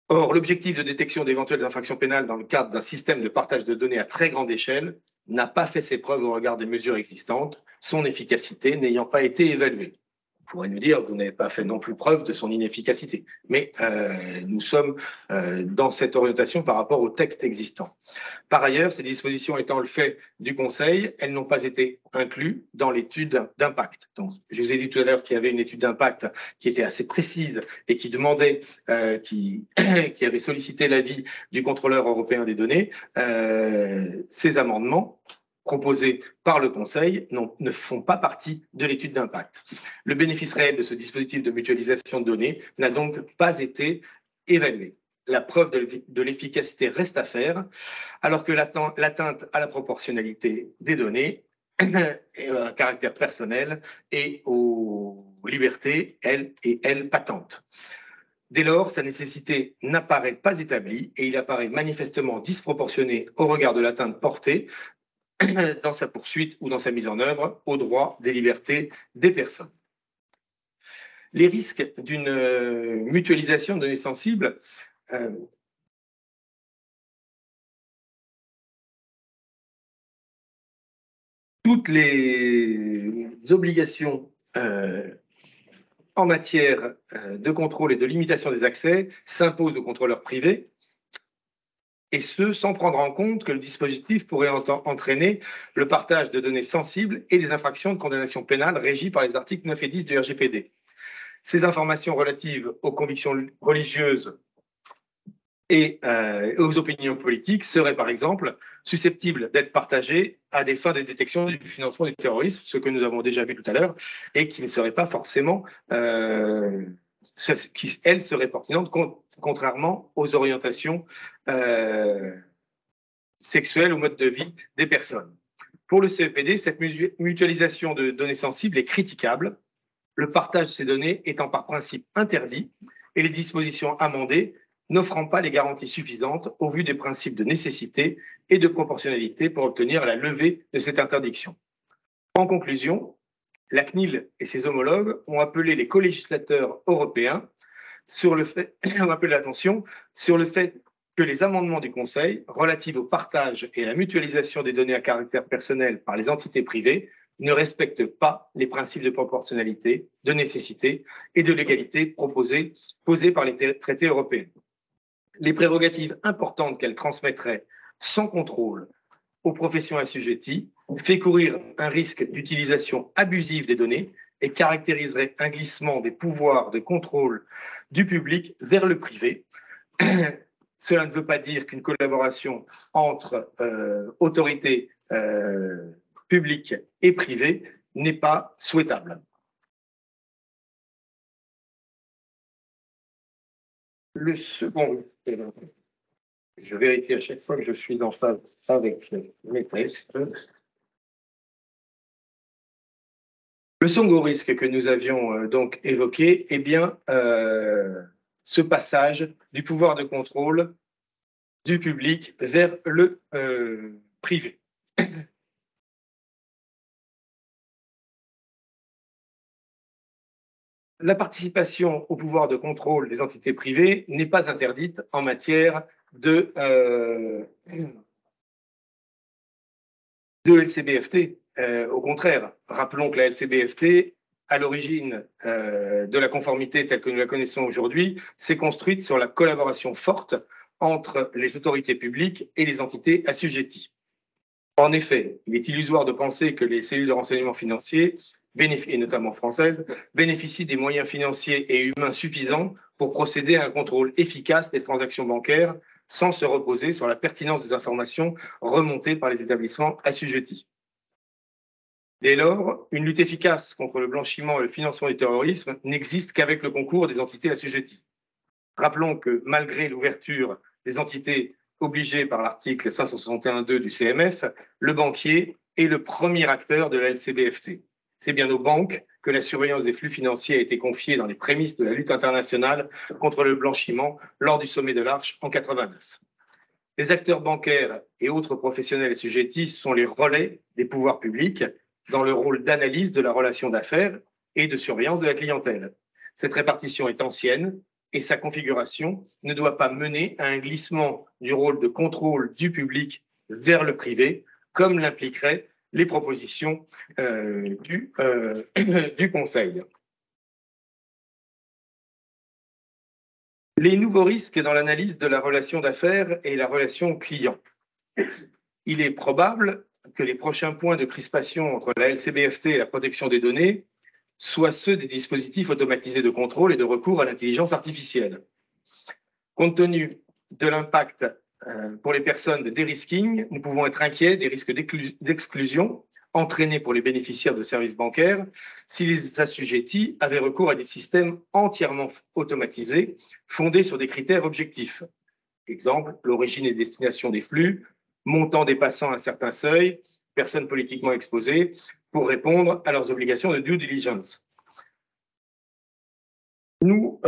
Or, l'objectif de détection d'éventuelles infractions pénales dans le cadre d'un système de partage de données à très grande échelle n'a pas fait ses preuves au regard des mesures existantes, son efficacité n'ayant pas été évaluée. Vous pourrez nous dire, vous n'avez pas fait non plus preuve de son inefficacité, mais nous sommes dans cette orientation par rapport au texte existant. Par ailleurs, ces dispositions étant le fait du Conseil, elles n'ont pas été incluses dans l'étude d'impact. Donc, je vous ai dit tout à l'heure qu'il y avait une étude d'impact qui était assez précise et qui demandait, qui avait sollicité l'avis du contrôleur européen des données. Ces amendements proposés par le Conseil ne font pas partie de l'étude d'impact. Le bénéfice réel de ce dispositif de mutualisation de données n'a donc pas été évalué. la preuve de l'efficacité reste à faire, alors que l'atteinte à la proportionnalité des données, à caractère personnel et aux libertés, elles patentes. Dès lors, sa nécessité n'apparaît pas établie et il apparaît manifestement disproportionné au regard de l'atteinte portée dans sa poursuite ou dans sa mise en œuvre aux droits des libertés des personnes. Les risques d'une mutualisation de données sensibles toutes les obligations en matière de contrôle et de limitation des accès s'imposent aux contrôleurs privés, et ce, sans prendre en compte que le dispositif pourrait entraîner le partage de données sensibles et des infractions de condamnation pénale régies par les articles 9 et 10 du RGPD. Ces informations relatives aux convictions religieuses et aux opinions politiques seraient, par exemple, susceptibles d'être partagées à des fins de détection du financement du terrorisme, ce que nous avons déjà vu tout à l'heure, et qui ne serait pas forcément, elles seraient pertinentes, contrairement aux orientations sexuelles ou mode de vie des personnes. Pour le CEPD, cette mutualisation de données sensibles est critiquable, le partage de ces données étant par principe interdit et les dispositions amendées n'offrant pas les garanties suffisantes au vu des principes de nécessité et de proportionnalité pour obtenir la levée de cette interdiction. En conclusion, la CNIL et ses homologues ont appelé les colégislateurs européens ont appelé l'attention sur le fait que les amendements du Conseil relatifs au partage et à la mutualisation des données à caractère personnel par les entités privées ne respectent pas les principes de proportionnalité, de nécessité et de légalité posés par les traités européens. Les prérogatives importantes qu'elles transmettraient sans contrôle aux professions assujetties fait courir un risque d'utilisation abusive des données et caractériserait un glissement des pouvoirs de contrôle du public vers le privé. Cela ne veut pas dire qu'une collaboration entre autorités publiques et privées n'est pas souhaitable. Le second, je vérifie à chaque fois que je suis en phase avec mes textes. Le second risque que nous avions donc évoqué, eh bien, ce passage du pouvoir de contrôle du public vers le privé. La participation au pouvoir de contrôle des entités privées n'est pas interdite en matière de LCBFT. Au contraire, rappelons que la LCBFT, à l'origine de la conformité telle que nous la connaissons aujourd'hui, s'est construite sur la collaboration forte entre les autorités publiques et les entités assujetties. En effet, il est illusoire de penser que les cellules de renseignement financier, et notamment françaises, bénéficient des moyens financiers et humains suffisants pour procéder à un contrôle efficace des transactions bancaires sans se reposer sur la pertinence des informations remontées par les établissements assujettis. Dès lors, une lutte efficace contre le blanchiment et le financement du terrorisme n'existe qu'avec le concours des entités assujetties. Rappelons que malgré l'ouverture des entités obligées par l'article 561.2 du CMF, le banquier est le premier acteur de la LCBFT. C'est bien aux banques que la surveillance des flux financiers a été confiée dans les prémices de la lutte internationale contre le blanchiment lors du sommet de l'Arche en 1989. Les acteurs bancaires et autres professionnels assujettis sont les relais des pouvoirs publics dans le rôle d'analyse de la relation d'affaires et de surveillance de la clientèle. Cette répartition est ancienne et sa configuration ne doit pas mener à un glissement du rôle de contrôle du public vers le privé, comme l'impliqueraient les propositions du Conseil. Les nouveaux risques dans l'analyse de la relation d'affaires et la relation client. Il est probable que les prochains points de crispation entre la LCBFT et la protection des données soient ceux des dispositifs automatisés de contrôle et de recours à l'intelligence artificielle. Compte tenu de l'impact pour les personnes de dérisking, nous pouvons être inquiets des risques d'exclusion entraîner pour les bénéficiaires de services bancaires si les assujettis avaient recours à des systèmes entièrement automatisés, fondés sur des critères objectifs. Exemple, l'origine et destination des flux, montant dépassant un certain seuil, personnes politiquement exposées, pour répondre à leurs obligations de due diligence. Nous,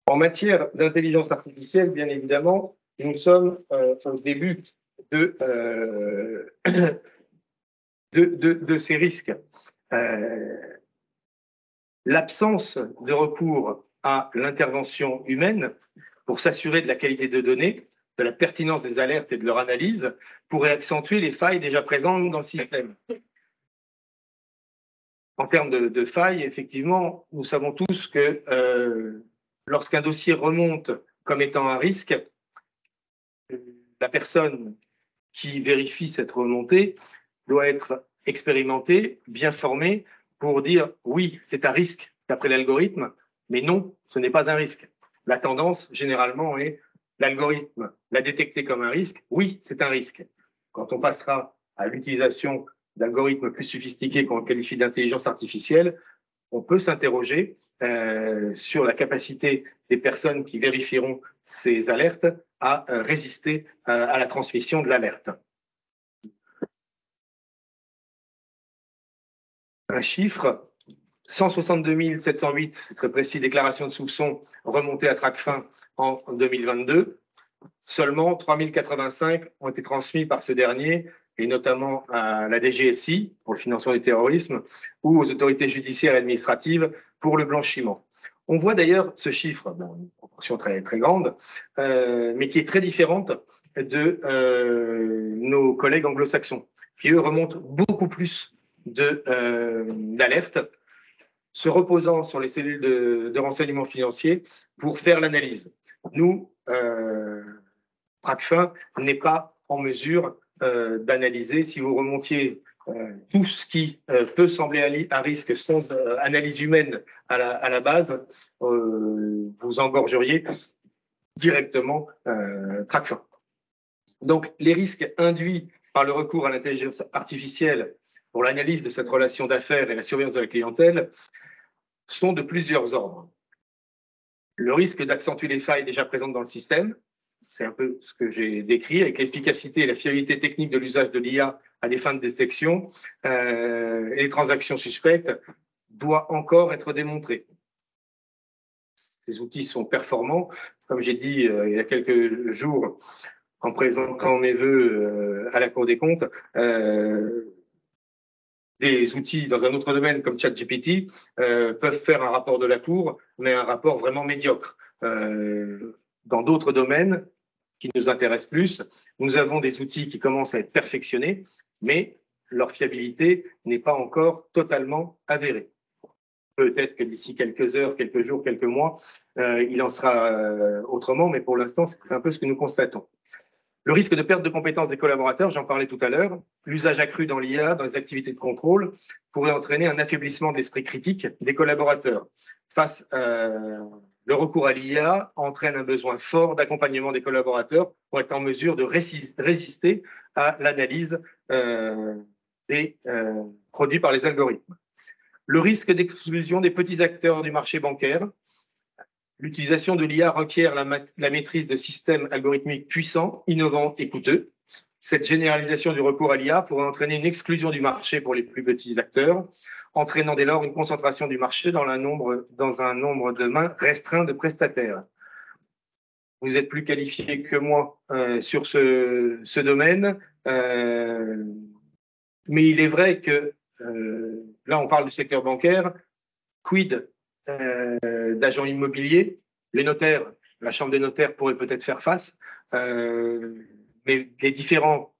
en matière d'intelligence artificielle, bien évidemment, nous sommes au début de ces risques. L'absence de recours à l'intervention humaine pour s'assurer de la qualité de données, de la pertinence des alertes et de leur analyse pourrait accentuer les failles déjà présentes dans le système. En termes de failles, effectivement, nous savons tous que lorsqu'un dossier remonte comme étant un risque, la personne qui vérifie cette remontée doit être expérimentée, bien formée, pour dire oui, c'est un risque d'après l'algorithme, mais non, ce n'est pas un risque. La tendance, généralement, est l'algorithme l'a détecté comme un risque, oui, c'est un risque. Quand on passera à l'utilisation d'algorithmes plus sophistiqués qu'on qualifie d'intelligence artificielle, on peut s'interroger sur la capacité des personnes qui vérifieront ces alertes à résister à la transmission de l'alerte. Un chiffre, 162 708, c'est très précis, déclarations de soupçons remontées à Tracfin en 2022. Seulement 3 085 ont été transmis par ce dernier, et notamment à la DGSI pour le financement du terrorisme ou aux autorités judiciaires et administratives pour le blanchiment. On voit d'ailleurs ce chiffre, bon, une proportion très, très grande, mais qui est très différente de nos collègues anglo-saxons, qui eux remontent beaucoup plus d'alertes, se reposant sur les cellules de renseignement financier pour faire l'analyse. Nous, Tracfin n'est pas en mesure d'analyser. Si vous remontiez tout ce qui peut sembler à risque sans analyse humaine à la base, vous engorgeriez directement Tracfin. Donc, les risques induits par le recours à l'intelligence artificielle pour l'analyse de cette relation d'affaires et la surveillance de la clientèle sont de plusieurs ordres. Le risque d'accentuer les failles déjà présentes dans le système, c'est un peu ce que j'ai décrit, avec l'efficacité et la fiabilité technique de l'usage de l'IA à des fins de détection et les transactions suspectes, doit encore être démontré. Ces outils sont performants. Comme j'ai dit il y a quelques jours, en présentant mes vœux à la Cour des comptes, des outils dans un autre domaine comme ChatGPT peuvent faire un rapport de la Cour, mais un rapport vraiment médiocre. Dans d'autres domaines qui nous intéressent plus, nous avons des outils qui commencent à être perfectionnés, mais leur fiabilité n'est pas encore totalement avérée. Peut-être que d'ici quelques heures, quelques jours, quelques mois, il en sera autrement, mais pour l'instant, c'est un peu ce que nous constatons. Le risque de perte de compétences des collaborateurs, j'en parlais tout à l'heure, l'usage accru dans l'IA, dans les activités de contrôle, pourrait entraîner un affaiblissement de l'esprit critique des collaborateurs. Le recours à l'IA entraîne un besoin fort d'accompagnement des collaborateurs pour être en mesure de résister à l'analyse des produits par les algorithmes. Le risque d'exclusion des petits acteurs du marché bancaire. L'utilisation de l'IA requiert la maîtrise de systèmes algorithmiques puissants, innovants et coûteux. Cette généralisation du recours à l'IA pourrait entraîner une exclusion du marché pour les plus petits acteurs, entraînant dès lors une concentration du marché dans un nombre de mains restreint de prestataires. Vous êtes plus qualifié que moi sur ce domaine, mais il est vrai que là, on parle du secteur bancaire. Quid d'agents immobiliers? Les notaires, la Chambre des notaires pourrait peut-être faire face, mais les différents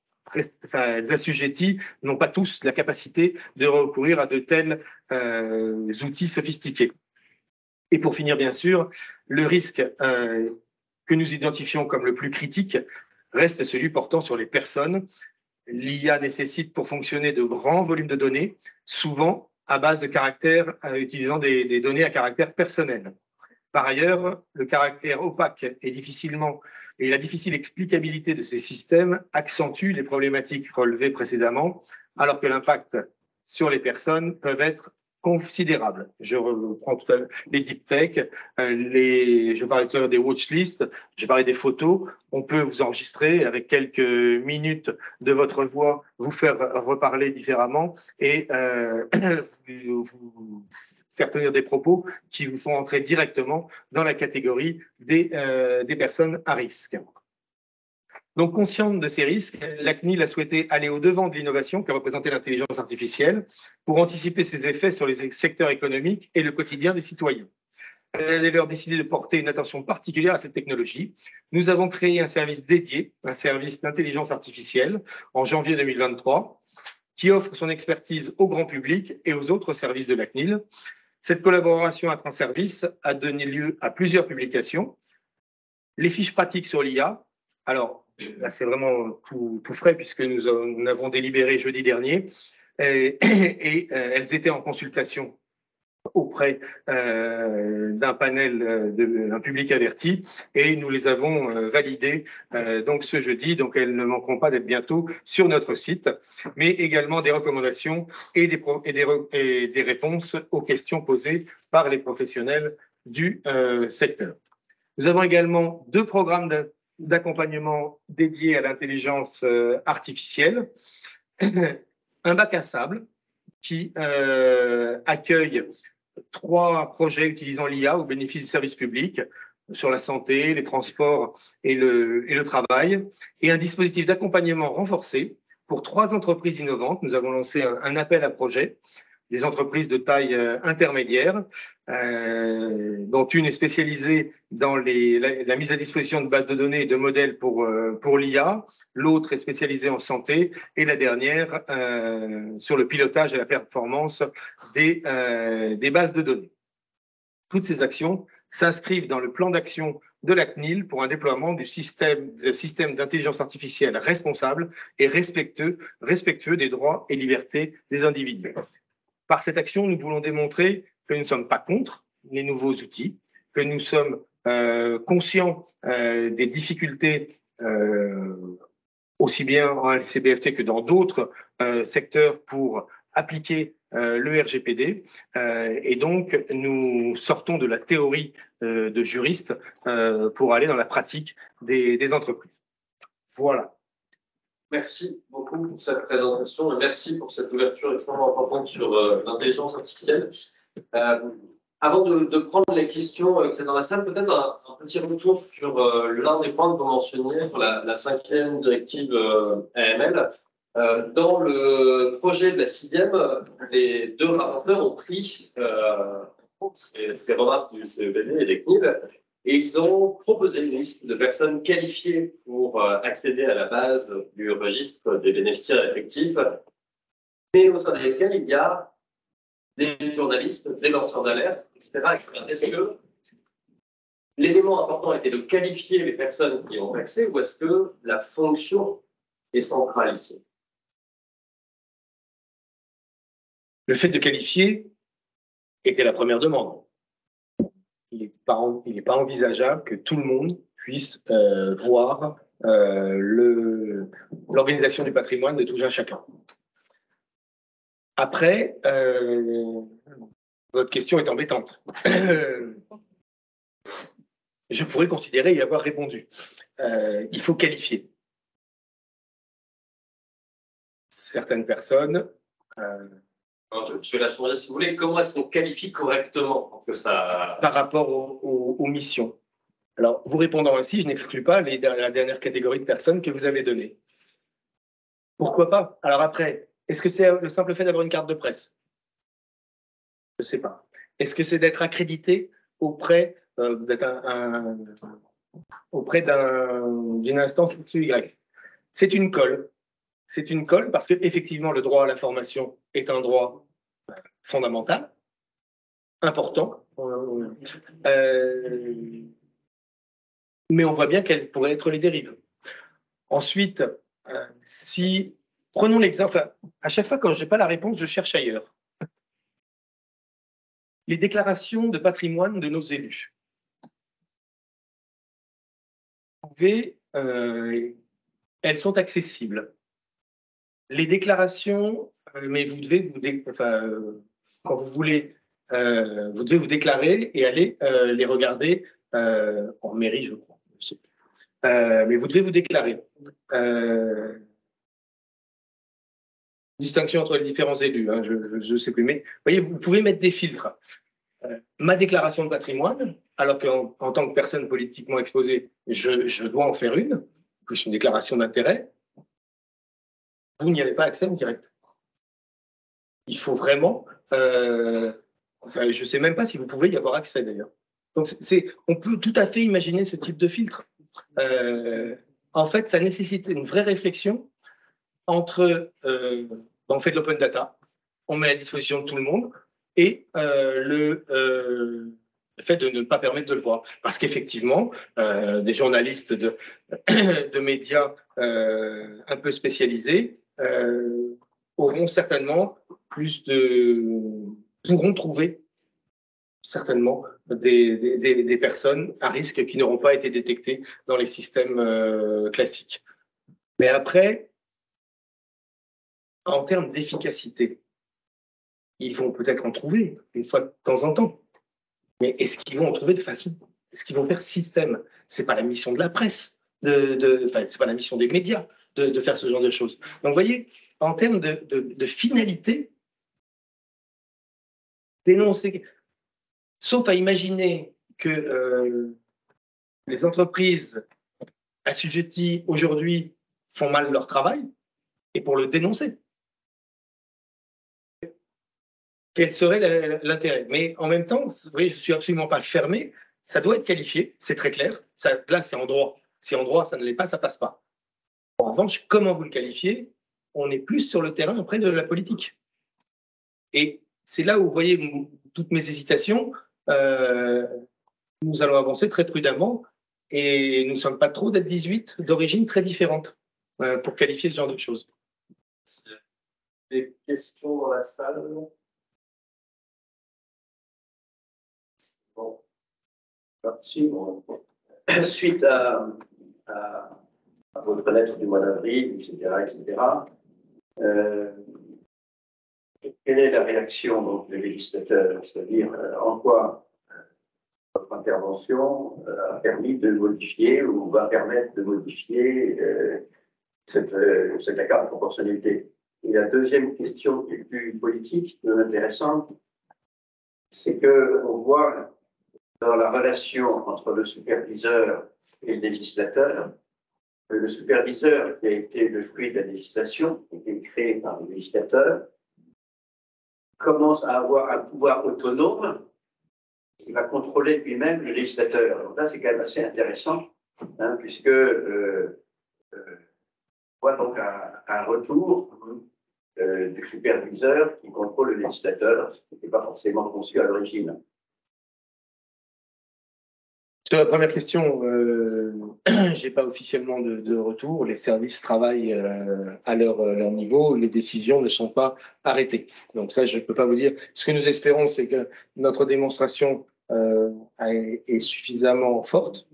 assujettis n'ont pas tous la capacité de recourir à de tels outils sophistiqués. Et pour finir, bien sûr, le risque que nous identifions comme le plus critique reste celui portant sur les personnes. L'IA nécessite pour fonctionner de grands volumes de données, souvent à base de caractères, utilisant des données à caractère personnel. Par ailleurs, le caractère opaque et la difficile explicabilité de ces systèmes accentue les problématiques relevées précédemment, alors que l'impact sur les personnes peuvent être considérables. Je reprends tout à l'heure les deepfakes, je parlais tout à l'heure des watchlists, j'ai parlé des photos. On peut vous enregistrer avec quelques minutes de votre voix, vous faire reparler différemment et vous faire tenir des propos qui vous font entrer directement dans la catégorie des personnes à risque. Donc, consciente de ces risques, la CNIL a souhaité aller au-devant de l'innovation que représentait l'intelligence artificielle pour anticiper ses effets sur les secteurs économiques et le quotidien des citoyens. Elle a d'ailleurs décidé de porter une attention particulière à cette technologie. Nous avons créé un service dédié, un service d'intelligence artificielle, en janvier 2023, qui offre son expertise au grand public et aux autres services de la CNIL. Cette collaboration entre un service a donné lieu à plusieurs publications. Les fiches pratiques sur l'IA, alors là c'est vraiment tout frais puisque nous en avons délibéré jeudi dernier et elles étaient en consultation auprès d'un panel d'un public averti et nous les avons validées donc ce jeudi, donc elles ne manqueront pas d'être bientôt sur notre site, mais également des recommandations et des réponses aux questions posées par les professionnels du secteur. Nous avons également 2 programmes d'accompagnement dédiés à l'intelligence artificielle, un bac à sable qui accueille 3 projets utilisant l'IA au bénéfice des services publics sur la santé, les transports et le travail, et un dispositif d'accompagnement renforcé pour 3 entreprises innovantes. Nous avons lancé un appel à projets, des entreprises de taille intermédiaire, dont une est spécialisée dans la mise à disposition de bases de données et de modèles pour l'IA, l'autre est spécialisée en santé, et la dernière sur le pilotage et la performance des bases de données. Toutes ces actions s'inscrivent dans le plan d'action de la CNIL pour un déploiement du système d'intelligence artificielle responsable et respectueux des droits et libertés des individus. Par cette action, nous voulons démontrer que nous ne sommes pas contre les nouveaux outils, que nous sommes conscients des difficultés aussi bien en LCBFT que dans d'autres secteurs pour appliquer le RGPD. Et donc, nous sortons de la théorie de juriste pour aller dans la pratique des entreprises. Voilà. Merci beaucoup pour cette présentation et merci pour cette ouverture extrêmement importante sur l'intelligence artificielle. Avant de prendre les questions qui sont dans la salle, peut-être un petit retour sur l'un des points que vous mentionniez, sur la 5e directive AML. Dans le projet de la 6e, les 2 rapporteurs ont pris ces remarques du CEPD et des CNIL et ils ont proposé une liste de personnes qualifiées pour accéder à la base du registre des bénéficiaires effectifs, mais au sein desquels il y a des journalistes, des lanceurs d'alerte, etc. Est-ce que l'élément important était de qualifier les personnes qui ont accès ou est-ce que la fonction est centralisée? Le fait de qualifier était la première demande. Il n'est pas envisageable que tout le monde puisse voir l'organisation du patrimoine de tout un chacun. Après, votre question est embêtante. Je pourrais considérer y avoir répondu. Il faut qualifier. Certaines personnes... Alors, je vais la changer si vous voulez. Comment est-ce qu'on qualifie correctement pour que ça... Par rapport aux missions. Alors, vous répondant ainsi, je n'exclus pas la dernière catégorie de personnes que vous avez donnée. Pourquoi pas? Alors après, est-ce que c'est le simple fait d'avoir une carte de presse? Je ne sais pas. Est-ce que c'est d'être accrédité auprès d'une instance XY? C'est une colle. C'est une colle parce qu'effectivement, le droit à l'information est un droit fondamental, important, mais on voit bien quelles pourraient être les dérives. Ensuite, prenons l'exemple, à chaque fois quand je n'ai pas la réponse, je cherche ailleurs. Les déclarations de patrimoine de nos élus. elles sont accessibles. Les déclarations, mais vous devez quand vous voulez, vous devez vous déclarer et aller les regarder en mairie, je crois. Mais vous devez vous déclarer. Distinction entre les différents élus, hein, je ne sais plus. Mais vous voyez, vous pouvez mettre des filtres. Ma déclaration de patrimoine, alors qu'en tant que personne politiquement exposée, je dois en faire une, plus une déclaration d'intérêt, vous n'y avez pas accès en direct. Il faut vraiment, je ne sais même pas si vous pouvez y avoir accès d'ailleurs. Donc on peut tout à fait imaginer ce type de filtre. En fait, ça nécessite une vraie réflexion entre, on fait de l'open data, on met à disposition de tout le monde, et le fait de ne pas permettre de le voir. Parce qu'effectivement, des journalistes de médias un peu spécialisés auront certainement pourront trouver certainement des personnes à risque qui n'auront pas été détectées dans les systèmes classiques. Mais après, en termes d'efficacité, ils vont peut-être en trouver une fois de temps en temps. Mais est-ce qu'ils vont en trouver de façon? Est-ce qu'ils vont faire système? Ce n'est pas la mission de la presse, ce n'est pas la mission des médias de faire ce genre de choses. Donc, vous voyez, en termes de finalité, dénoncer, sauf à imaginer que les entreprises assujetties aujourd'hui font mal leur travail, et pour le dénoncer. Quel serait l'intérêt? Mais en même temps, vous voyez, je ne suis absolument pas fermé, ça doit être qualifié, c'est très clair. Là, c'est en droit. Si en droit, ça ne l'est pas, ça ne passe pas. En revanche, comment vous le qualifiez? On est plus sur le terrain après de la politique. Et c'est là où vous voyez toutes mes hésitations. Nous allons avancer très prudemment et nous ne sommes pas trop d'être 18 d'origine très différente pour qualifier ce genre de choses. Des questions dans la salle? Bon. Merci. Bon. Suite à votre lettre du mois d'avril, etc., quelle est la réaction donc, des législateurs? C'est-à-dire en quoi votre intervention a permis de modifier ou va permettre de modifier cet accord de proportionnalité? Et la deuxième question qui est plus politique, plus intéressante, c'est qu'on voit dans la relation entre le superviseur et le législateur, le superviseur qui a été le fruit de la législation, qui a été créé par le législateur, commence à avoir un pouvoir autonome qui va contrôler lui-même le législateur. Donc là, c'est quand même assez intéressant, hein, puisque on voit donc un retour du superviseur qui contrôle le législateur, ce qui n'était pas forcément conçu à l'origine. Sur la première question, je n'ai pas officiellement de retour. Les services travaillent à leur niveau. Les décisions ne sont pas arrêtées. Donc ça, je ne peux pas vous dire. Ce que nous espérons, c'est que notre démonstration est suffisamment forte.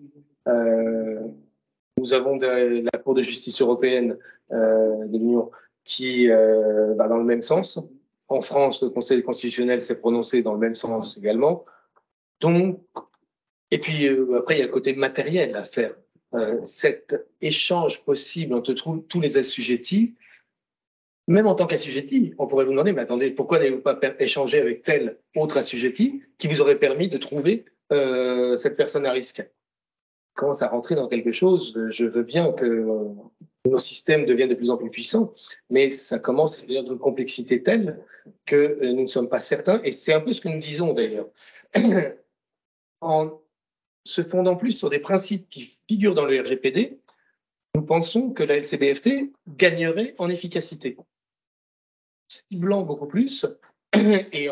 Nous avons la Cour de justice européenne de l'Union qui va dans le même sens. En France, le Conseil constitutionnel s'est prononcé dans le même sens également. Donc, et puis après, il y a le côté matériel à faire. Cet échange possible entre tous les assujettis, même en tant qu'assujetti, on pourrait vous demander, mais attendez, pourquoi n'avez-vous pas échangé avec tel autre assujetti qui vous aurait permis de trouver cette personne à risque? Commence à rentrer dans quelque chose, je veux bien que nos systèmes deviennent de plus en plus puissants, mais ça commence à devenir d'une complexité telle que nous ne sommes pas certains, et c'est un peu ce que nous disons d'ailleurs. En se fondant plus sur des principes qui figurent dans le RGPD, nous pensons que la LCBFT gagnerait en efficacité, ciblant beaucoup plus et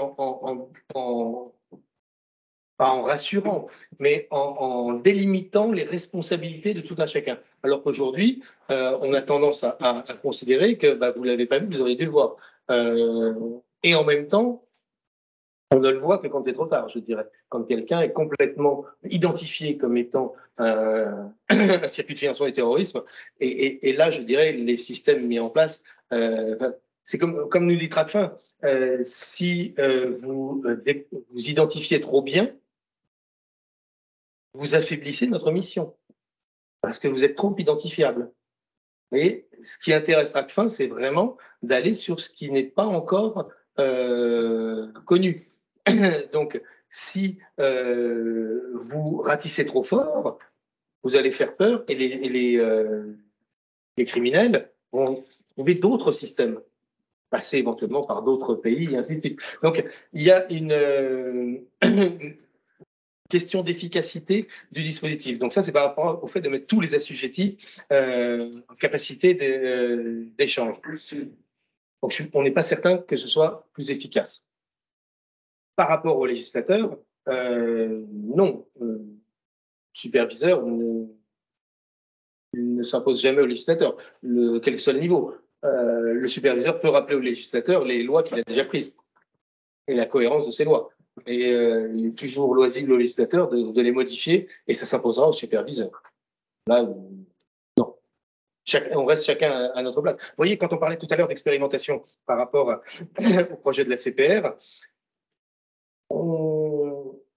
pas en rassurant, mais en délimitant les responsabilités de tout un chacun. Alors qu'aujourd'hui, on a tendance à considérer que vous ne l'avez pas vu, vous auriez dû le voir. Et en même temps, On ne le voit que quand c'est trop tard, je dirais. Quand quelqu'un est complètement identifié comme étant un circuit de financement du terrorisme. Et là, je dirais, les systèmes mis en place, c'est comme nous dit Tracfin, si vous identifiez trop bien, vous affaiblissez notre mission, parce que vous êtes trop identifiable. Et ce qui intéresse Tracfin, c'est vraiment d'aller sur ce qui n'est pas encore connu. Donc, si vous ratissez trop fort, vous allez faire peur et les criminels vont trouver d'autres systèmes, passer éventuellement par d'autres pays et ainsi de suite. Donc, il y a une question d'efficacité du dispositif. Donc ça, c'est par rapport au fait de mettre tous les assujettis en capacité d'échange. Donc, on n'est pas certain que ce soit plus efficace. Par rapport au législateur, non. Le superviseur ne s'impose jamais au législateur, quel que soit le niveau. Le superviseur peut rappeler au législateur les lois qu'il a déjà prises et la cohérence de ces lois. Et il est toujours loisible au législateur de les modifier et ça s'imposera au superviseur. Là, non. On reste chacun à notre place. Vous voyez, quand on parlait tout à l'heure d'expérimentation par rapport au projet de la CPR,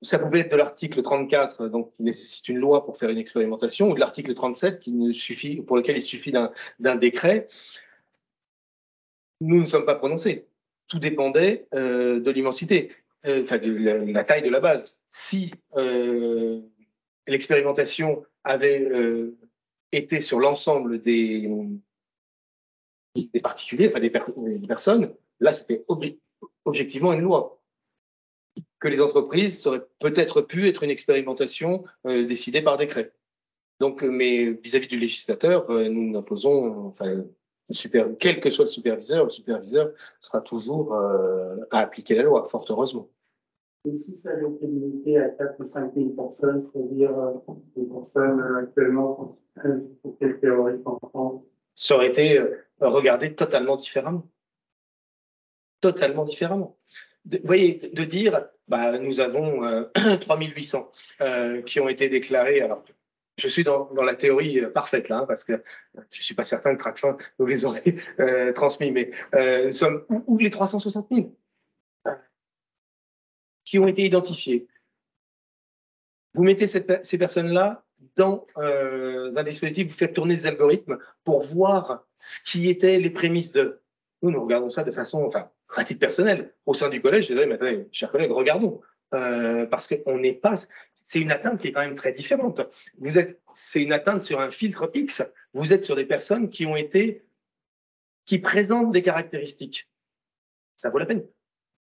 ça pouvait être de l'article 34, donc qui nécessite une loi pour faire une expérimentation, ou de l'article 37 pour lequel il suffit d'un décret. Nous ne sommes pas prononcés. Tout dépendait de l'immensité, de la taille de la base. Si l'expérimentation avait été sur l'ensemble des particuliers, des personnes, là, c'était objectivement une loi. Que les entreprises auraient peut-être pu être une expérimentation décidée par décret. Donc, mais vis-à-vis du législateur, nous n'imposons, quel que soit le superviseur sera toujours à appliquer la loi, fort heureusement. Et si ça avait été limité à 4 ou 5 000 personnes, c'est-à-dire des personnes actuellement pour quel terroriste en France, ça aurait été regardé totalement différemment. Totalement différemment. Vous voyez, de dire, nous avons 3800 qui ont été déclarés. Alors, je suis dans la théorie parfaite, là, parce que je ne suis pas certain que Tracfin nous les aurait transmis, mais nous sommes où les 360 000 qui ont été identifiés. Vous mettez ces personnes-là dans un dispositif, vous faites tourner des algorithmes pour voir ce qui étaient les prémices de. Nous regardons ça de façon, à titre personnel, au sein du collège, je dirais, mais attendez, chers collègues, regardons. Parce qu'on n'est pas. C'est une atteinte qui est quand même très différente. C'est une atteinte sur un filtre X. Vous êtes sur des personnes qui présentent des caractéristiques. Ça vaut la peine.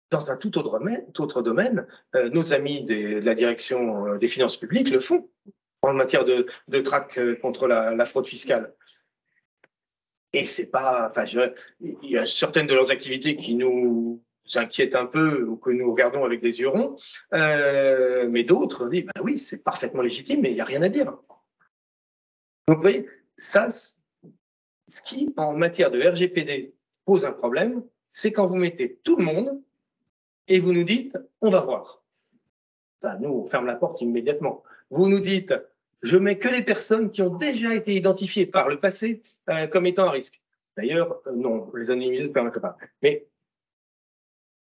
Dans un tout autre domaine, nos amis de la direction des finances publiques le font en matière de traque contre la fraude fiscale. Et c'est pas, il y a certaines de leurs activités qui nous inquiètent un peu ou que nous regardons avec des yeux ronds, mais d'autres disent, oui, c'est parfaitement légitime, mais il n'y a rien à dire. Donc, vous voyez, ça, ce qui, en matière de RGPD, pose un problème, c'est quand vous mettez tout le monde et vous nous dites, on va voir. Nous, on ferme la porte immédiatement. Vous nous dites, je mets que les personnes qui ont déjà été identifiées par le passé comme étant à risque. D'ailleurs, non, les anonymiser ne permettent pas. Mais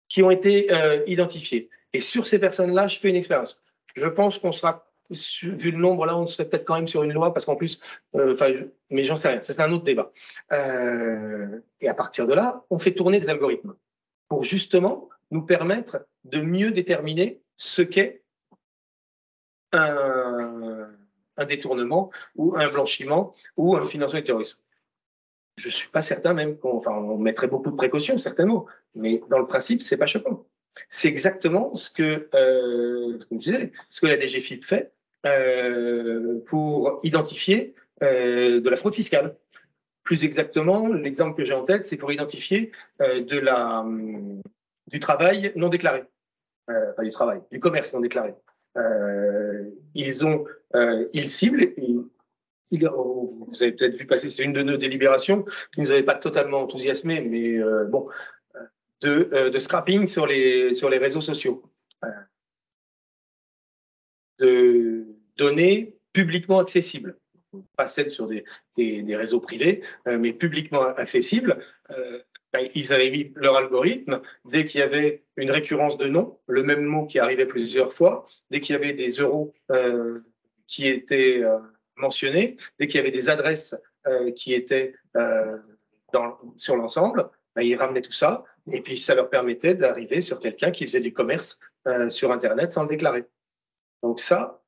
qui ont été identifiées. Et sur ces personnes-là, je fais une expérience. Je pense qu'on sera, vu le nombre là, on serait peut-être quand même sur une loi, parce qu'en plus, mais j'en sais rien, ça c'est un autre débat. Et à partir de là, on fait tourner des algorithmes pour justement nous permettre de mieux déterminer ce qu'est un détournement ou un blanchiment ou un financement du terrorisme. Je ne suis pas certain même on mettrait beaucoup de précautions, certainement, mais dans le principe, ce n'est pas choquant. C'est exactement ce que la DGFiP fait pour identifier de la fraude fiscale. Plus exactement, l'exemple que j'ai en tête, c'est pour identifier du travail non déclaré. Du commerce non déclaré. Ils ciblent, vous avez peut-être vu passer, c'est une de nos délibérations qui ne nous avait pas totalement enthousiasmés, mais de scrapping sur les réseaux sociaux, de données publiquement accessibles, pas celles sur des réseaux privés, mais publiquement accessibles. Ils avaient mis leur algorithme. Dès qu'il y avait une récurrence de nom, le même mot qui arrivait plusieurs fois, dès qu'il y avait des euros qui étaient mentionnés, dès qu'il y avait des adresses qui étaient sur l'ensemble, ils ramenaient tout ça et puis ça leur permettait d'arriver sur quelqu'un qui faisait du commerce sur Internet sans le déclarer. Donc ça,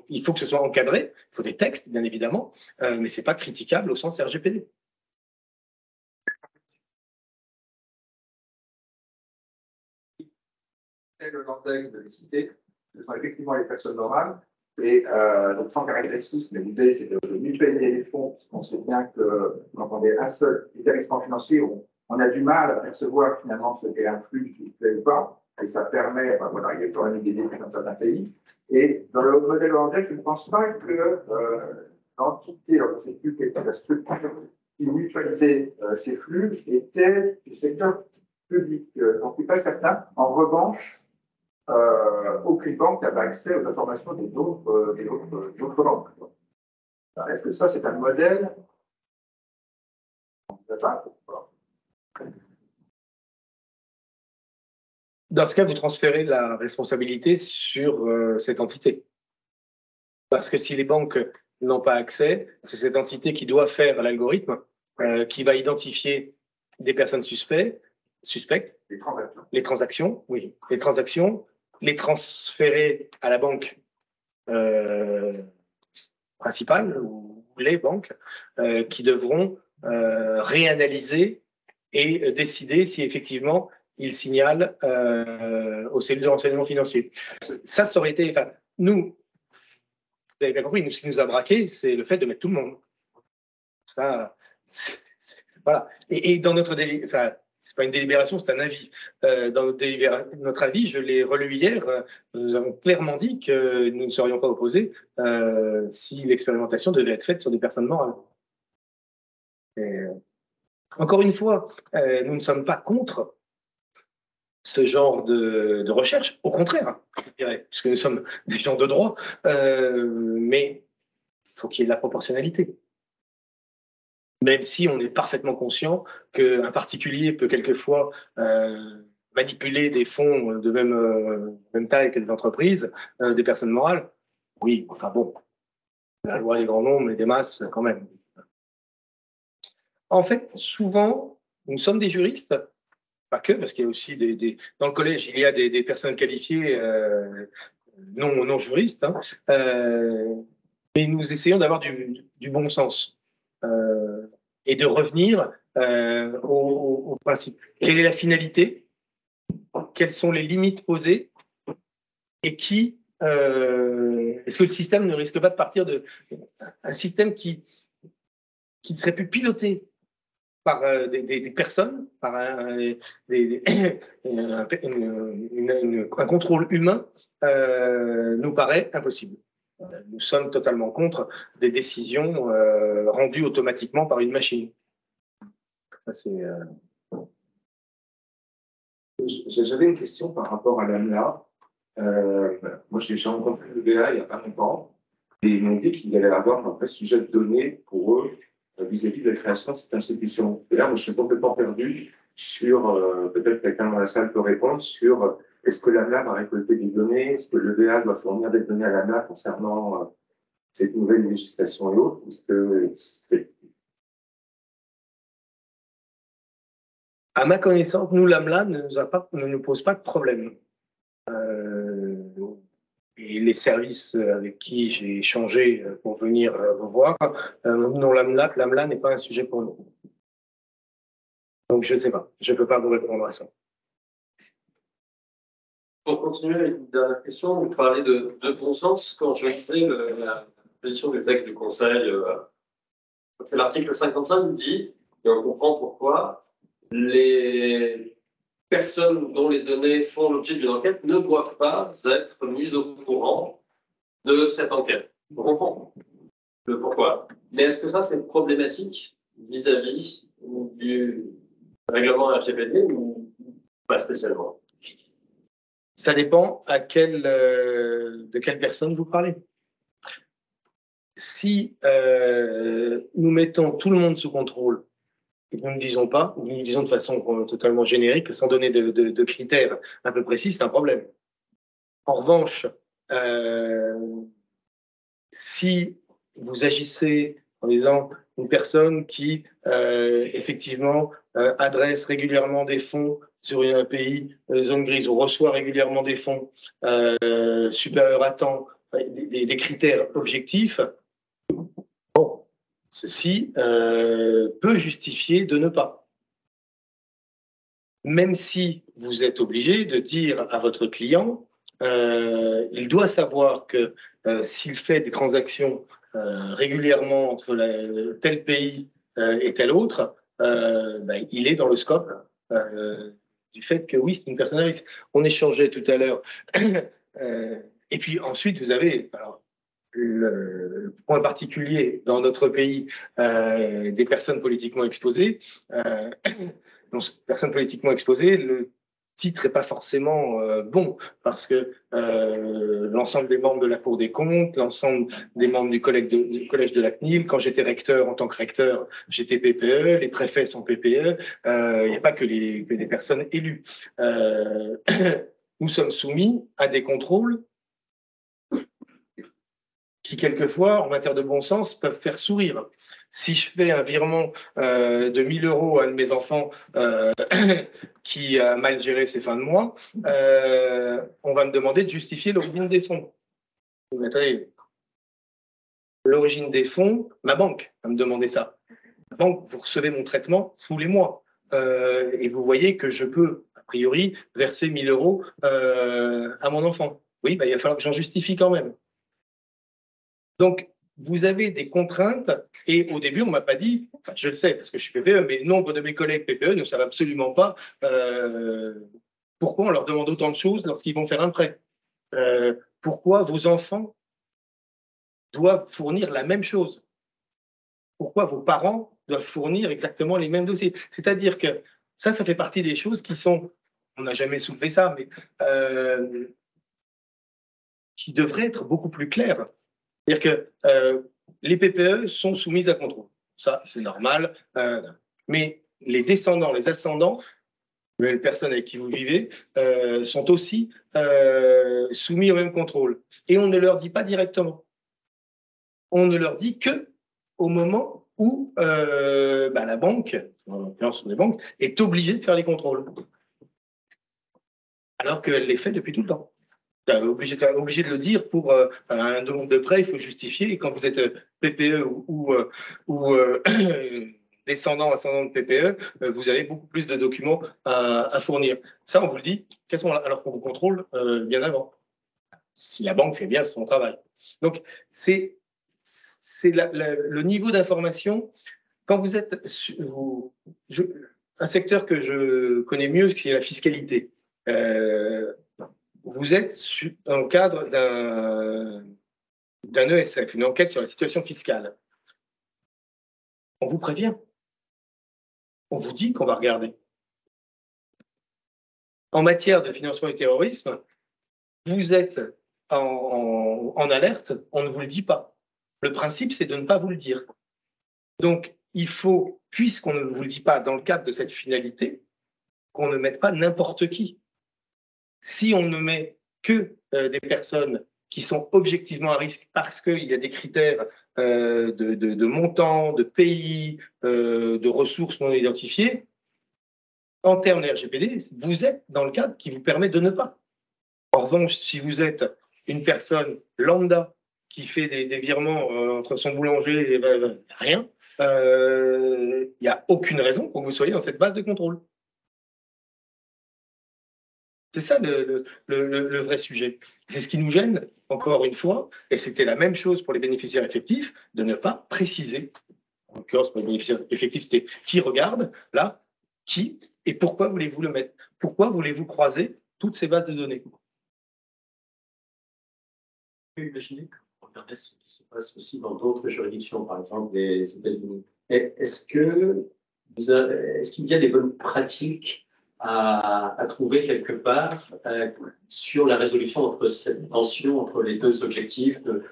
il faut que ce soit encadré, il faut des textes, bien évidemment, mais ce n'est pas critiquable au sens RGPD. Le langage de cité, ce sont effectivement les personnes morales. Et donc, sans caractéristique, mais l'idée, c'est de mutualiser les fonds, parce qu'on sait bien que quand on est un seul établissement financier, on a du mal à percevoir finalement ce qu'est un flux qui plaît ou pas. Et ça permet, voilà, il y a quand même des études dans certains pays. Et dans le modèle hollandais, je ne pense pas que l'entité, la structure qui mutualisait ces flux était du secteur public. Donc, je ne suis pas certain. En revanche, aucune banque n'avait accès aux informations des autres banques. Est-ce que ça, c'est un modèle? Dans ce cas, vous transférez la responsabilité sur cette entité. Parce que si les banques n'ont pas accès, c'est cette entité qui doit faire l'algorithme, qui va identifier des personnes suspectes, les transactions, les transférer à la banque principale ou les banques qui devront réanalyser et décider si effectivement ils signalent aux cellules de renseignement financier. Ça aurait été, enfin, nous, vous avez bien compris, ce qui nous a braqué, c'est le fait de mettre tout le monde. Ça, voilà. Et dans notre enfin, c'est pas une délibération, c'est un avis. Dans notre avis, je l'ai relu hier, nous avons clairement dit que nous ne serions pas opposés si l'expérimentation devait être faite sur des personnes morales. Encore une fois, nous ne sommes pas contre ce genre de recherche, au contraire, je dirais, puisque nous sommes des gens de droit, mais il faut qu'il y ait de la proportionnalité. Même si on est parfaitement conscient qu'un particulier peut quelquefois manipuler des fonds de même taille que des entreprises, des personnes morales, oui, enfin bon, la loi des grands nombres et des masses quand même. En fait, souvent, nous sommes des juristes, pas que, parce qu'il y a aussi dans le collège, il y a des personnes qualifiées non juristes, hein, mais nous essayons d'avoir du bon sens et de revenir au principe. Quelle est la finalité? Quelles sont les limites posées? Et est-ce que le système ne risque pas de partir d'un système qui ne serait plus piloté par des personnes, par un contrôle humain, nous paraît impossible. Nous sommes totalement contre des décisions rendues automatiquement par une machine. Ça, j'avais une question par rapport à l'AMLA. Moi, j'ai rencontré le BA il n'y a pas longtemps et ils m'ont dit qu'il allait avoir un vrai sujet de données pour eux vis-à-vis de la création de cette institution. Et là, moi, je suis complètement perdu sur, peut-être quelqu'un dans la salle peut répondre, sur est-ce que l'AMLA va récolter des données, est-ce que le BA doit fournir des données à l'AMLA concernant cette nouvelle législation et autres, est-ce que c'est... À ma connaissance, nous, l'AMLA ne nous pose pas de problème. Et les services avec qui j'ai échangé pour venir vous voir, non, l'AMLA n'est pas un sujet pour nous. Donc, je ne sais pas. Je ne peux pas vous répondre à ça. Pour continuer avec une dernière question, vous parlez de bon sens. Quand je lisais la position du texte du Conseil, c'est l'article 55 qui dit, et on comprend pourquoi, les personnes dont les données font l'objet d'une enquête ne doivent pas être mises au courant de cette enquête. On comprend le pourquoi. Mais est-ce que ça, c'est problématique vis-à-vis Règlement RGPD ou pas spécialement? Ça dépend de quelle personne vous parlez. Si nous mettons tout le monde sous contrôle, et nous ne disons pas, ou nous disons de façon totalement générique, sans donner de critères un peu précis, c'est un problème. En revanche, si vous agissez en disant une personne qui effectivement adresse régulièrement des fonds sur un pays zone grise ou reçoit régulièrement des fonds supérieurs à temps, des critères objectifs, bon, ceci peut justifier de ne pas. Même si vous êtes obligé de dire à votre client, il doit savoir que s'il fait des transactions régulièrement entre tel pays et tel autre, ben, il est dans le scope du fait que oui, c'est une personne à risque. On échangeait tout à l'heure. Et puis ensuite, vous avez alors, le point particulier dans notre pays des personnes politiquement exposées. Donc, personnes politiquement exposées, le titre n'est pas forcément bon, parce que l'ensemble des membres de la Cour des comptes, l'ensemble des membres du collège de la CNIL, quand j'étais recteur, en tant que recteur, j'étais PPE, les préfets sont PPE, il n'y a pas que des personnes élues. Nous sommes soumis à des contrôles qui, quelquefois, en matière de bon sens, peuvent faire sourire. Si je fais un virement de 1 000 € à un de mes enfants qui a mal géré ses fins de mois, on va me demander de justifier l'origine des fonds. Mais attendez, l'origine des fonds, ma banque va me demander ça. Ma banque, vous recevez mon traitement tous les mois. Et vous voyez que je peux, a priori, verser 1 000 € à mon enfant. Oui, bah, il va falloir que j'en justifie quand même. Donc, vous avez des contraintes, et au début, on ne m'a pas dit, enfin, je le sais parce que je suis PPE, mais nombre de mes collègues PPE ne savent absolument pas pourquoi on leur demande autant de choses lorsqu'ils vont faire un prêt. Pourquoi vos enfants doivent fournir la même chose? Pourquoi vos parents doivent fournir exactement les mêmes dossiers? C'est-à-dire que ça fait partie des choses qui sont, on n'a jamais soulevé ça, mais qui devraient être beaucoup plus claires. C'est-à-dire que les PPE sont soumises à contrôle. Ça, c'est normal. Mais les descendants, les ascendants, les personnes avec qui vous vivez, sont aussi soumis au même contrôle. Et on ne leur dit pas directement. On ne leur dit que au moment où la banque, en l'occurrence les banques, est obligée de faire les contrôles. Alors qu'elle les fait depuis tout le temps. Obligé de le dire pour un demande de prêt, il faut justifier. Et quand vous êtes PPE ou descendant, ascendant de PPE, vous avez beaucoup plus de documents à fournir. Ça, on vous le dit, alors qu'on vous contrôle bien avant, si la banque fait bien son travail. Donc, c'est le niveau d'information. Quand vous êtes un secteur que je connais mieux, qui est la fiscalité. Vous êtes dans le cadre d'un ESF, une enquête sur la situation fiscale. On vous prévient. On vous dit qu'on va regarder. En matière de financement du terrorisme, vous êtes en alerte, on ne vous le dit pas. Le principe, c'est de ne pas vous le dire. Donc, il faut, puisqu'on ne vous le dit pas dans le cadre de cette finalité, qu'on ne mette pas n'importe qui. Si on ne met que des personnes qui sont objectivement à risque parce qu'il y a des critères de montant, de pays, de ressources non identifiées, en termes de RGPD, vous êtes dans le cadre qui vous permet de ne pas. En revanche, si vous êtes une personne lambda qui fait des virements entre son boulanger et rien, il n'y a aucune raison pour que vous soyez dans cette base de contrôle. C'est ça le vrai sujet. C'est ce qui nous gêne, encore une fois, et c'était la même chose pour les bénéficiaires effectifs, de ne pas préciser. En l'occurrence, pour les bénéficiaires effectifs, c'était qui regarde, là, qui, et pourquoi voulez-vous le mettre? Pourquoi voulez-vous croiser toutes ces bases de données? Imaginez qu'on regardait ce qui se passe aussi dans d'autres juridictions, par exemple les États-Unis. Est-ce que Est-ce qu'il y a des bonnes pratiques à trouver quelque part sur la résolution entre cette tension entre les deux objectifs de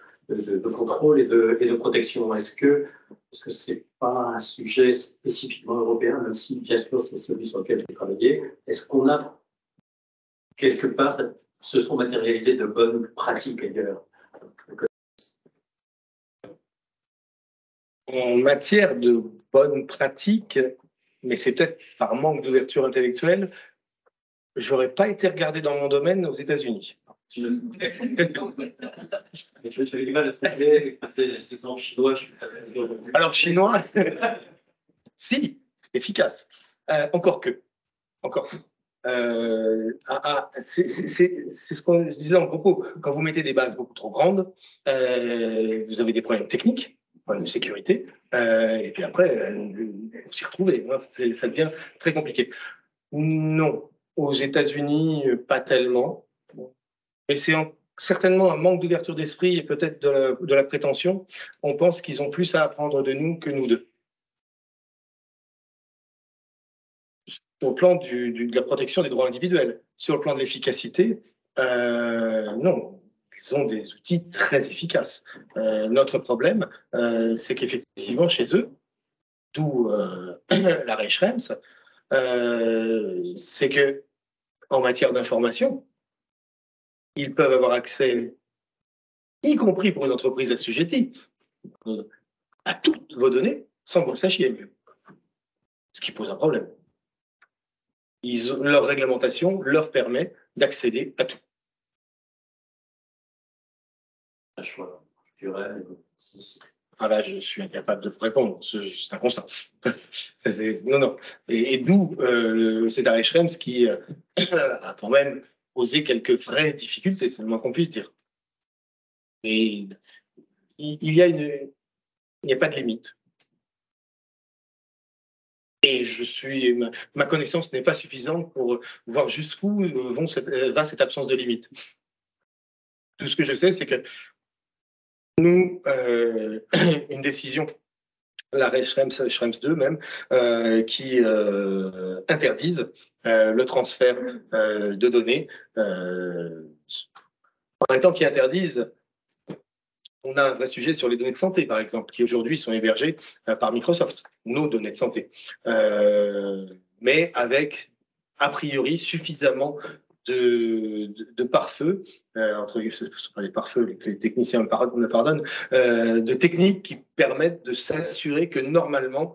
contrôle et de protection? Est-ce que c'est pas un sujet spécifiquement européen, même si bien sûr c'est celui sur lequel j'ai travaillé? Est-ce qu'on a quelque part se sont matérialisées de bonnes pratiques ailleurs? En matière de bonnes pratiques, mais c'est peut-être par manque d'ouverture intellectuelle, j'aurais pas été regardé dans mon domaine aux États-Unis. J'avais du mal à trouver des exemples chinois. Alors, chinois, si, c'est efficace. Encore que. C'est ce qu'on disait en propos. Quand vous mettez des bases beaucoup trop grandes, vous avez des problèmes techniques, problèmes de sécurité, et puis après, vous s'y retrouvez. Ça devient très compliqué. Non, aux États-Unis, pas tellement. Mais c'est certainement un manque d'ouverture d'esprit et peut-être de la prétention. On pense qu'ils ont plus à apprendre de nous que nous d'eux. Au plan de la protection des droits individuels, sur le plan de l'efficacité, non, ils ont des outils très efficaces. Notre problème, c'est qu'effectivement, chez eux, d'où l'arrêt Schrems, c'est que en matière d'information, ils peuvent avoir accès, y compris pour une entreprise assujettie, à toutes vos données sans que vous le sachiez mieux. Ce qui pose un problème. Leur réglementation leur permet d'accéder à tout. Un choix culturel. Ah là, je suis incapable de vous répondre, c'est un constat. Non. Et d'où cet arrêt Schrems qui a quand même posé quelques vraies difficultés, c'est le moins qu'on puisse dire. Mais il n'y a pas de limite. Et ma connaissance n'est pas suffisante pour voir jusqu'où va cette absence de limite. Tout ce que je sais, c'est que nous, une décision, l'arrêt Schrems 2 même, qui interdisent le transfert de données, en même temps qui interdisent. On a un vrai sujet sur les données de santé, par exemple, qui aujourd'hui sont hébergées par Microsoft, nos données de santé, mais avec, a priori, suffisamment de pare-feu, entre ce ne sont pas les pare-feux, les techniciens me pardonnent, de techniques qui permettent de s'assurer que normalement,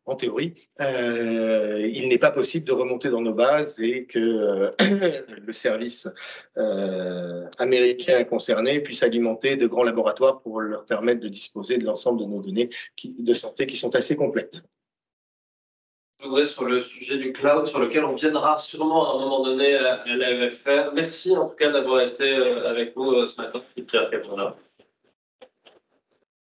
en théorie, il n'est pas possible de remonter dans nos bases et que le service américain concerné puisse alimenter de grands laboratoires pour leur permettre de disposer de l'ensemble de nos données de santé qui sont assez complètes. Je voudrais sur le sujet du cloud, sur lequel on viendra sûrement à un moment donné à l'AEFR. Merci en tout cas d'avoir été avec nous ce matin.